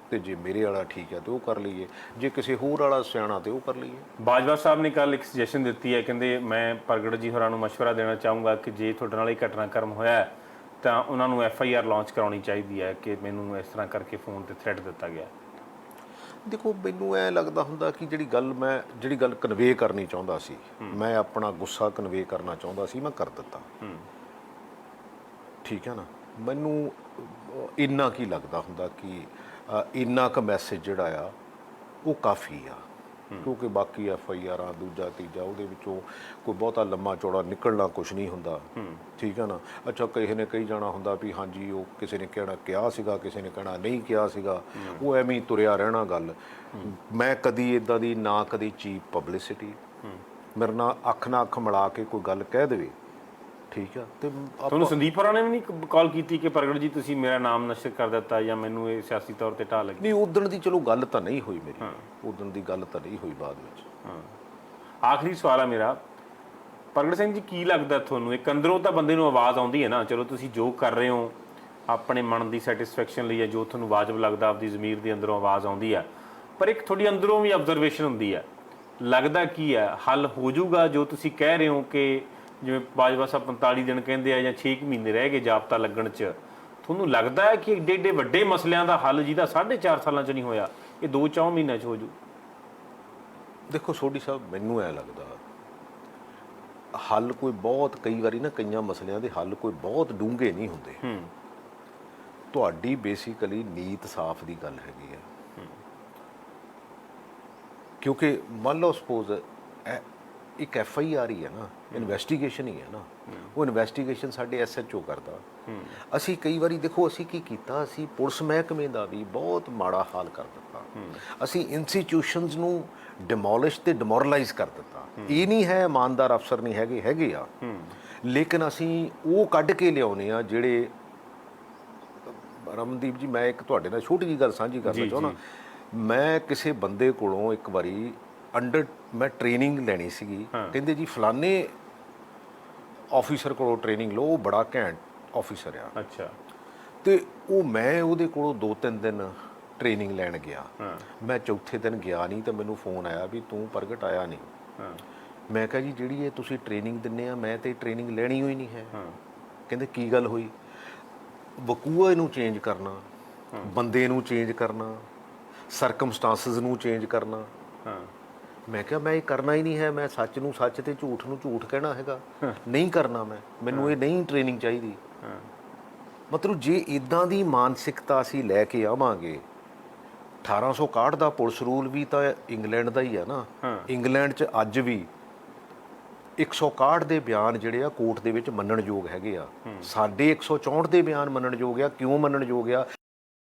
ਤੇ ਜੇ ਮੇਰੇ ਵਾਲਾ ਠੀਕ ਹੈ ਤੇ ਉਹ ਕਰ ਲਈਏ, ਜੇ ਕਿਸੇ ਹੋਰ ਵਾਲਾ ਸਿਆਣਾ ਤੇ ਉਹ ਕਰ ਲਈਏ। ਬਾਜਵਾ ਸਾਹਿਬ ਨੇ ਕੱਲ ਇੱਕ ਸੁਜੈਸ਼ਨ ਦਿੱਤੀ ਹੈ, ਕਹਿੰਦੇ ਮੈਂ ਪ੍ਰਗਟ ਜੀ ਹੋਰਾਂ ਨੂੰ ਮਸ਼ਵਰਾ ਦੇਣਾ ਚਾਹੂੰਗਾ ਕਿ ਜੇ ਤੁਹਾਡੇ ਨਾਲ ਇਹ ਘਟਨਾਕ੍ਰਮ ਹੋਇਆ ਤਾਂ ਉਹਨਾਂ ਨੂੰ FIR ਲਾਂਚ ਕਰਾਉਣੀ ਚਾਹੀਦੀ ਹੈ ਕਿ ਮੈਨੂੰ ਇਸ ਤਰ੍ਹਾਂ ਕਰਕੇ ਫੋਨ ਤੇ ਥ੍ਰੈਟ ਦਿੱਤਾ ਗਿਆ। ਦੇਖੋ ਮੈਨੂੰ ਐ ਲੱਗਦਾ ਹੁੰਦਾ ਕਿ ਜਿਹੜੀ ਗੱਲ ਕਨਵੇ ਕਰਨੀ ਚਾਹੁੰਦਾ ਸੀ, ਮੈਂ ਆਪਣਾ ਗੁੱਸਾ ਕਨਵੇ ਕਰਨਾ ਚਾਹੁੰਦਾ ਸੀ, ਮੈਂ ਕਰ ਦਿੱਤਾ। ਠੀਕ ਹੈ ਨਾ। ਮੈਨੂੰ ਇੰਨਾ ਕੀ ਲੱਗਦਾ ਹੁੰਦਾ ਕਿ ਇੰਨਾ ਕੁ ਮੈਸੇਜ ਜਿਹੜਾ ਆ ਉਹ ਕਾਫੀ ਆ, ਕਿਉਂਕਿ ਬਾਕੀ FIR ਦੂਜਾ ਤੀਜਾ ਉਹਦੇ ਵਿੱਚੋਂ ਕੋਈ ਬਹੁਤਾ ਲੰਮਾ ਚੌੜਾ ਨਿਕਲਣਾ ਕੁਛ ਨਹੀਂ ਹੁੰਦਾ। ਠੀਕ ਹੈ ਨਾ। ਅੱਛਾ, ਕਿਸੇ ਨੇ ਕਹੀ ਜਾਣਾ ਹੁੰਦਾ ਵੀ ਹਾਂਜੀ ਉਹ ਕਿਸੇ ਨੇ ਕਿਹਾ ਸੀਗਾ, ਕਿਸੇ ਨੇ ਕਹਿਣਾ ਨਹੀਂ ਕਿਹਾ ਸੀਗਾ, ਉਹ ਐਵੇਂ ਹੀ ਤੁਰਿਆ ਰਹਿਣਾ ਗੱਲ। ਮੈਂ ਕਦੀ ਇਦਾਂ ਦੀ ਨਾ ਕਦੀ ਚੀਪ ਪਬਲਿਸਿਟੀ, ਮੇਰੇ ਨਾਲ ਅੱਖ ਮਿਲਾ ਕੇ ਕੋਈ ਗੱਲ ਕਹਿ ਦੇਵੇ, ਠੀਕ ਆ। ਤੇ ਤੁਹਾਨੂੰ ਸੰਦੀਪ ਹੋਰਾਂ ਨੇ ਵੀ ਨਹੀਂ ਕਾਲ ਕੀਤੀ ਕਿ ਪ੍ਰਗਟ ਜੀ ਤੁਸੀਂ ਮੇਰਾ ਨਾਮ ਨਸ਼ਰ ਕਰ ਦਿੱਤਾ ਜਾਂ ਮੈਨੂੰ ਇਹ ਸਿਆਸੀ ਤੌਰ ਤੇ ਢਾਹ ਲੱਗੀ? ਨਹੀਂ, ਉਦਣ ਦੀ ਚਲੋ ਗੱਲ ਤਾਂ ਨਹੀਂ ਹੋਈ ਮੇਰੀ, ਉਦਣ ਦੀ ਗੱਲ ਤਾਂ ਨਹੀਂ ਹੋਈ ਬਾਅਦ ਵਿੱਚ। ਆਖਰੀ ਸਵਾਲ ਆ ਮੇਰਾ, ਪ੍ਰਗਟ ਸਿੰਘ ਜੀ ਕੀ ਲੱਗਦਾ ਤੁਹਾਨੂੰ, ਇੱਕ ਅੰਦਰੋਂ ਤਾਂ ਬੰਦੇ ਨੂੰ ਆਵਾਜ਼ ਆਉਂਦੀ ਹੈ ਨਾ, ਚਲੋ ਤੁਸੀਂ ਜੋ ਕਰ ਰਹੇ ਹੋ ਆਪਣੇ ਮਨ ਦੀ ਸੈਟੀਸਫੈਕਸ਼ਨ ਲਈ ਹੈ, ਜੋ ਤੁਹਾਨੂੰ ਵਾਜਬ ਲੱਗਦਾ ਆਪਦੀ ਜ਼ਮੀਰ ਦੇ ਅੰਦਰੋਂ ਆਵਾਜ਼ ਆਉਂਦੀ ਆ, ਪਰ ਇੱਕ ਤੁਹਾਡੀ ਅੰਦਰੋਂ ਵੀ ਆਬਜ਼ਰਵੇਸ਼ਨ ਹੁੰਦੀ ਹੈ, ਲੱਗਦਾ ਕੀ ਹੈ ਹੱਲ ਹੋ ਜਾਊਗਾ ਜੋ ਤੁਸੀਂ ਕਹਿ ਰਹੇ ਹੋ ਕਿ ਜਿਵੇਂ ਬਾਜਵਾ ਸਾਹਿਬ 45 ਦਿਨ ਕਹਿੰਦੇ ਆ ਜਾਂ 6 ਮਹੀਨੇ ਰਹਿ ਗਏ ਜਾਬਤਾ ਲੱਗਣ 'ਚ, ਤੁਹਾਨੂੰ ਲੱਗਦਾ ਹੈ ਕਿ ਏਡੇ ਏਡੇ ਵੱਡੇ ਮਸਲਿਆਂ ਦਾ ਹੱਲ ਜਿਹਦਾ 4.5 ਸਾਲਾਂ 'ਚ ਨਹੀਂ ਹੋਇਆ ਇਹ 2-4 ਮਹੀਨਿਆਂ 'ਚ ਹੋ ਜੂ? ਦੇਖੋ ਸੋਢੀ ਸਾਹਿਬ, ਮੈਨੂੰ ਐ ਲੱਗਦਾ ਹੱਲ ਕੋਈ ਬਹੁਤ, ਕਈ ਵਾਰੀ ਨਾ ਕਈਆਂ ਮਸਲਿਆਂ ਦੇ ਹੱਲ ਕੋਈ ਬਹੁਤ ਡੂੰਘੇ ਨਹੀਂ ਹੁੰਦੇ। ਤੁਹਾਡੀ ਬੇਸਿਕਲੀ ਨੀਤ ਸਾਫ਼ ਦੀ ਗੱਲ ਹੈਗੀ ਆ। ਕਿਉਂਕਿ ਮੰਨ ਲਓ ਸਪੋਜ਼ ਇੱਕ FIR ਹੀ ਹੈ ਨਾ, ਇਨਵੈਸਟੀਗੇਸ਼ਨ ਹੀ ਹੈ ਨਾ, ਉਹ ਇਨਵੈਸਟੀਗੇਸ਼ਨ ਸਾਡੇ SHO ਕਰਦਾ। ਅਸੀਂ ਕਈ ਵਾਰੀ ਦੇਖੋ ਅਸੀਂ ਕੀ ਕੀਤਾ, ਅਸੀਂ ਪੁਲਿਸ ਮਹਿਕਮੇ ਦਾ ਵੀ ਬਹੁਤ ਮਾੜਾ ਹਾਲ ਕਰ ਦਿੱਤਾ। ਅਸੀਂ ਇੰਸਟੀਟਿਊਸ਼ਨਸ ਨੂੰ ਡਿਮੋਲਿਸ਼ ਤੇ ਡਿਮੋਰਲਾਈਜ਼ ਕਰ ਦਿੱਤਾ। ਇਹ ਨਹੀਂ ਹੈ ਇਮਾਨਦਾਰ ਅਫਸਰ ਨਹੀਂ ਹੈਗੇ ਆ, ਲੇਕਿਨ ਅਸੀਂ ਉਹ ਕੱਢ ਕੇ ਲਿਆਉਨੇ ਆ ਜਿਹੜੇ, ਰਮਨਦੀਪ ਜੀ ਮੈਂ ਇੱਕ ਤੁਹਾਡੇ ਨਾਲ ਛੋਟੀ ਜਿਹੀ ਗੱਲ ਸਾਂਝੀ ਕਰਨਾ ਚਾਹੁੰਦਾ। ਮੈਂ ਕਿਸੇ ਬੰਦੇ ਕੋਲੋਂ ਇੱਕ ਵਾਰੀ ਮੈਂ ਟ੍ਰੇਨਿੰਗ ਲੈਣੀ ਸੀਗੀ, ਕਹਿੰਦੇ ਜੀ ਫਲਾਣੇ ਆਫੀਸਰ ਕੋਲੋਂ ਟ੍ਰੇਨਿੰਗ ਲਓ, ਉਹ ਬੜਾ ਘੈਂਟ ਆਫੀਸਰ ਆ। ਅੱਛਾ। ਤੇ ਉਹ ਮੈਂ ਉਹਦੇ ਕੋਲੋਂ 2-3 ਦਿਨ ਟ੍ਰੇਨਿੰਗ ਲੈਣ ਗਿਆ। ਮੈਂ ਚੌਥੇ ਦਿਨ ਗਿਆ ਨਹੀਂ ਤਾਂ ਮੈਨੂੰ ਫੋਨ ਆਇਆ ਵੀ ਤੂੰ ਪ੍ਰਗਟ ਆਇਆ ਨਹੀਂ। ਮੈਂ ਕਿਹਾ ਜੀ ਜਿਹੜੀ ਇਹ ਤੁਸੀਂ ਟ੍ਰੇਨਿੰਗ ਦਿੰਦੇ ਆ ਮੈਂ ਤੇ ਟ੍ਰੇਨਿੰਗ ਲੈਣੀ ਹੋਈ ਨਹੀਂ ਹੈ। ਕਹਿੰਦੇ ਕੀ ਗੱਲ ਹੋਈ? ਵਕੂਆ ਨੂੰ ਚੇਂਜ ਕਰਨਾ, ਬੰਦੇ ਨੂੰ ਚੇਂਜ ਕਰਨਾ, ਸਰਕਮਸਟੈਂਸਸ ਨੂੰ ਚੇਂਜ ਕਰਨਾ। ਮੈਂ ਕਿਹਾ ਮੈਂ ਇਹ ਕਰਨਾ ਹੀ ਨਹੀਂ ਹੈ, ਮੈਂ ਸੱਚ ਨੂੰ ਸੱਚ ਤੇ ਝੂਠ ਨੂੰ ਝੂਠ ਕਹਿਣਾ ਹੈਗਾ, ਨਹੀਂ ਕਰਨਾ ਮੈਨੂੰ ਇਹ ਨਹੀਂ ਟ੍ਰੇਨਿੰਗ ਚਾਹੀਦੀ। ਮਤਲਬ ਜੇ ਇਦਾਂ ਦੀ ਮਾਨਸਿਕਤਾ ਅਸੀਂ ਲੈ ਕੇ ਆਵਾਂਗੇ, 1861 ਦਾ ਪੁਲਿਸ ਰੂਲ ਵੀ ਤਾਂ ਇੰਗਲੈਂਡ ਦਾ ਹੀ ਆ ਨਾ। ਇੰਗਲੈਂਡ 'ਚ ਅੱਜ ਵੀ 161 ਦੇ ਬਿਆਨ ਜਿਹੜੇ ਆ ਕੋਰਟ ਦੇ ਵਿੱਚ ਮੰਨਣਯੋਗ ਹੈਗੇ ਆ। ਸਾਡੇ 164 ਦੇ ਬਿਆਨ ਮੰਨਣਯੋਗ ਆ। ਕਿਉਂ ਮੰਨਣਯੋਗ ਆ?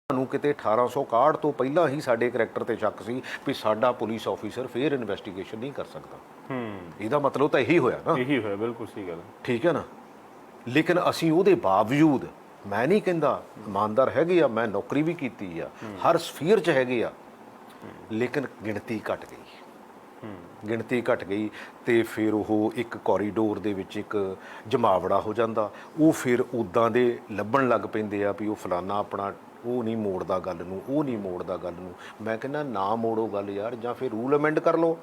ਸਾਨੂੰ ਕਿਤੇ 1861 ਤੋਂ ਪਹਿਲਾਂ ਹੀ ਸਾਡੇ ਕਰੈਕਟਰ ਤੇ ਸ਼ੱਕ ਸੀ ਵੀ ਸਾਡਾ ਪੁਲਿਸ ਆਫੀਸਰ ਫੇਰ ਇਨਵੈਸਟੀਗੇਸ਼ਨ ਨਹੀਂ ਕਰ ਸਕਦਾ। ਇਹਦਾ ਮਤਲਬ ਤਾਂ ਇਹੀ ਹੋਇਆ ਨਾ। ਇਹੀ ਹੋਇਆ, ਬਿਲਕੁਲ ਸਹੀ ਗੱਲ। ਠੀਕ ਹੈ ਨਾ। ਲੇਕਿਨ ਅਸੀਂ ਉਹਦੇ ਬਾਵਜੂਦ, ਮੈਂ ਨਹੀਂ ਕਹਿੰਦਾ ਇਮਾਨਦਾਰ ਹੈਗੇ ਆ, ਮੈਂ ਨੌਕਰੀ ਵੀ ਕੀਤੀ ਆ, ਹਰ ਸਫੀਅਰ 'ਚ ਹੈਗੇ ਆ, ਲੇਕਿਨ ਗਿਣਤੀ ਘਟ ਗਈ। ਗਿਣਤੀ ਘਟ ਗਈ ਤੇ ਫਿਰ ਉਹ ਇੱਕ ਕੋਰੀਡੋਰ ਦੇ ਵਿੱਚ ਇੱਕ ਜਮਾਵੜਾ ਹੋ ਜਾਂਦਾ। ਉਹ ਫਿਰ ਉੱਦਾਂ ਦੇ ਲੱਭਣ ਲੱਗ ਪੈਂਦੇ ਆ ਵੀ ਉਹ ਫਲਾਨਾ ਆਪਣਾ ਉਹ ਨਹੀਂ ਮੋੜਦਾ ਗੱਲ ਨੂੰ, ਉਹ ਨਹੀਂ ਮੋੜਦਾ ਗੱਲ ਨੂੰ। ਮੈਂ ਕਹਿੰਦਾ ਨਾ ਮੋੜੋ ਗੱਲ ਯਾਰ, ਜਾਂ ਫਿਰ ਰੂਲ ਅਮੈਂਡ ਕਰ ਲਓ।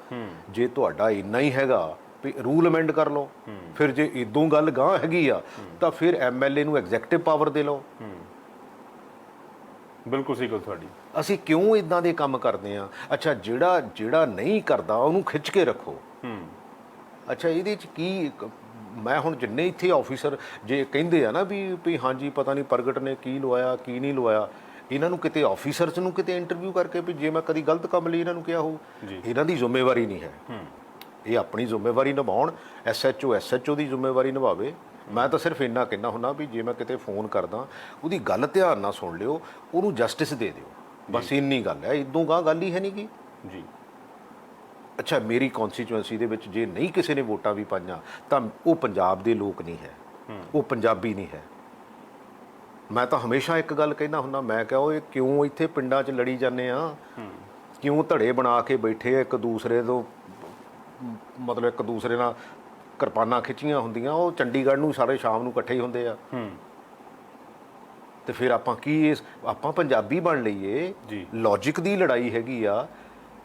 ਜੇ ਤੁਹਾਡਾ ਇੰਨਾ ਹੀ ਹੈਗਾ ਵੀ ਰੂਲ ਅਮੈਂਡ ਕਰ ਲਓ। ਫਿਰ ਜੇ ਇਦੋਂ ਗੱਲ ਗਾਂਹ ਹੈਗੀ ਆ ਤਾਂ ਫਿਰ ਐਮਐਲਏ ਨੂੰ ਐਗਜ਼ੈਕਟਿਵ ਪਾਵਰ ਦੇ ਲਓ। ਬਿਲਕੁਲ ਸਹੀ ਗੱਲ ਤੁਹਾਡੀ। ਅਸੀਂ ਕਿਉਂ ਇਦਾਂ ਦੇ ਕੰਮ ਕਰਦੇ ਆ? ਅੱਛਾ, ਜਿਹੜਾ ਨਹੀਂ ਕਰਦਾ ਉਹਨੂੰ ਖਿੱਚ ਕੇ ਰੱਖੋ। ਅੱਛਾ, ਇਹਦੇ 'ਚ ਕੀ? ਮੈਂ ਹੁਣ ਜਿੰਨੇ ਇੱਥੇ ਆਫੀਸਰ ਜੇ ਕਹਿੰਦੇ ਆ ਨਾ ਵੀ ਹਾਂਜੀ ਪਤਾ ਨਹੀਂ ਪ੍ਰਗਟ ਨੇ ਕੀ ਲਵਾਇਆ ਕੀ ਨਹੀਂ ਲਵਾਇਆ, ਇਹਨਾਂ ਨੂੰ ਕਿਤੇ ਆਫੀਸਰਸ ਨੂੰ ਕਿਤੇ ਇੰਟਰਵਿਊ ਕਰਕੇ ਵੀ ਜੇ ਮੈਂ ਕਦੀ ਗਲਤ ਕੰਮ ਲਈ ਇਹਨਾਂ ਨੂੰ ਕਿਹਾ ਹੋਊ। ਇਹਨਾਂ ਦੀ ਜ਼ਿੰਮੇਵਾਰੀ ਨਹੀਂ ਹੈ। ਇਹ ਆਪਣੀ ਜ਼ਿੰਮੇਵਾਰੀ ਨਿਭਾਉਣ। ਐਸਐਚਓ ਦੀ ਜ਼ਿੰਮੇਵਾਰੀ ਨਿਭਾਵੇ। ਮੈਂ ਤਾਂ ਸਿਰਫ ਇੰਨਾ ਕਹਿੰਦਾ ਹੁੰਦਾ ਵੀ ਜੇ ਮੈਂ ਕਿਤੇ ਫੋਨ ਕਰਦਾ ਉਹਦੀ ਗੱਲ ਧਿਆਨ ਨਾਲ ਸੁਣ ਲਿਓ, ਉਹਨੂੰ ਜਸਟਿਸ ਦੇ ਦਿਓ, ਬਸ ਇੰਨੀ ਗੱਲ ਹੈ। ਇਦੋਂ ਗਾਂਹ ਗੱਲ ਹੀ ਹੈ ਨਹੀਂ ਗੀ ਜੀ। ਅੱਛਾ, ਮੇਰੀ ਕੌਂਸਟੀਚੁਐਂਸੀ ਦੇ ਵਿੱਚ ਜੇ ਨਹੀਂ ਕਿਸੇ ਨੇ ਵੋਟਾਂ ਵੀ ਪਾਈਆਂ ਤਾਂ ਉਹ ਪੰਜਾਬ ਦੇ ਲੋਕ ਨਹੀਂ ਹੈ, ਉਹ ਪੰਜਾਬੀ ਨਹੀਂ ਹੈ। ਮੈਂ ਤਾਂ ਹਮੇਸ਼ਾ ਇੱਕ ਗੱਲ ਕਹਿੰਦਾ ਹੁੰਦਾ, ਮੈਂ ਕਿਹਾ ਉਹ ਕਿਉਂ ਇੱਥੇ ਪਿੰਡਾਂ 'ਚ ਲੜੀ ਜਾਂਦੇ ਆ? ਕਿਉਂ ਧੜੇ ਬਣਾ ਕੇ ਬੈਠੇ ਆ ਇੱਕ ਦੂਸਰੇ ਤੋਂ, ਮਤਲਬ ਇੱਕ ਦੂਸਰੇ ਨਾਲ ਕਿਰਪਾਨਾਂ ਖਿੱਚੀਆਂ ਹੁੰਦੀਆਂ। ਉਹ ਚੰਡੀਗੜ੍ਹ ਨੂੰ ਸਾਰੇ ਸ਼ਾਮ ਨੂੰ ਇਕੱਠੇ ਹੀ ਹੁੰਦੇ ਆ। ਤੇ ਫਿਰ ਆਪਾਂ ਕੀ ਆਪਾਂ ਪੰਜਾਬੀ ਬਣ ਲਈਏ? ਲੌਜਿਕ ਦੀ ਲੜਾਈ ਹੈਗੀ ਆ,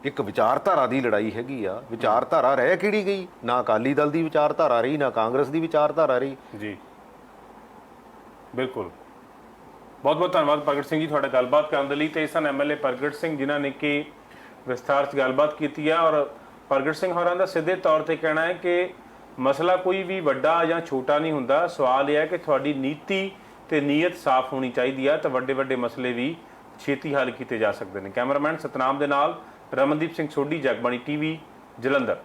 ਇੱਕ ਵਿਚਾਰਧਾਰਾ ਦੀ ਲੜਾਈ ਹੈਗੀ ਆ। ਵਿਚਾਰਧਾਰਾ ਰਹਿ ਕਿਹੜੀ ਗਈ? ਨਾ ਅਕਾਲੀ ਦਲ ਦੀ ਵਿਚਾਰਧਾਰਾ ਰਹੀ, ਨਾ ਕਾਂਗਰਸ ਦੀ ਵਿਚਾਰਧਾਰਾ ਰਹੀ। ਜੀ ਬਿਲਕੁਲ। ਬਹੁਤ ਬਹੁਤ ਧੰਨਵਾਦ ਪ੍ਰਗਟ ਸਿੰਘ ਜੀ ਤੁਹਾਡਾ ਗੱਲਬਾਤ ਕਰਨ ਦੇ ਲਈ। ਤੇ ਸਨ ਐਮਐਲਏ ਪ੍ਰਗਟ ਸਿੰਘ ਜਿਨ੍ਹਾਂ ਨੇ ਕਿ ਵਿਸਥਾਰ 'ਚ ਗੱਲਬਾਤ ਕੀਤੀ ਹੈ। ਔਰ ਪ੍ਰਗਟ ਸਿੰਘ ਹੋਰਾਂ ਦਾ ਸਿੱਧੇ ਤੌਰ ਤੇ ਕਹਿਣਾ ਹੈ ਕਿ ਮਸਲਾ ਕੋਈ ਵੀ ਵੱਡਾ ਜਾਂ ਛੋਟਾ ਨਹੀਂ ਹੁੰਦਾ। ਸਵਾਲ ਇਹ ਹੈ ਕਿ ਤੁਹਾਡੀ ਨੀਤੀ ਤੇ ਨੀਅਤ ਸਾਫ਼ ਹੋਣੀ ਚਾਹੀਦੀ ਹੈ ਤਾਂ ਵੱਡੇ ਵੱਡੇ ਮਸਲੇ ਵੀ ਛੇਤੀ ਹੱਲ ਕੀਤੇ ਜਾ ਸਕਦੇ ਨੇ। ਕੈਮਰਾਮੈਨ ਸਤਨਾਮ ਦੇ ਨਾਲ ਰਮਨਦੀਪ ਸਿੰਘ ਸੋਢੀ, ਜਗਬਾਣੀ ਟੀਵੀ, ਜਲੰਧਰ।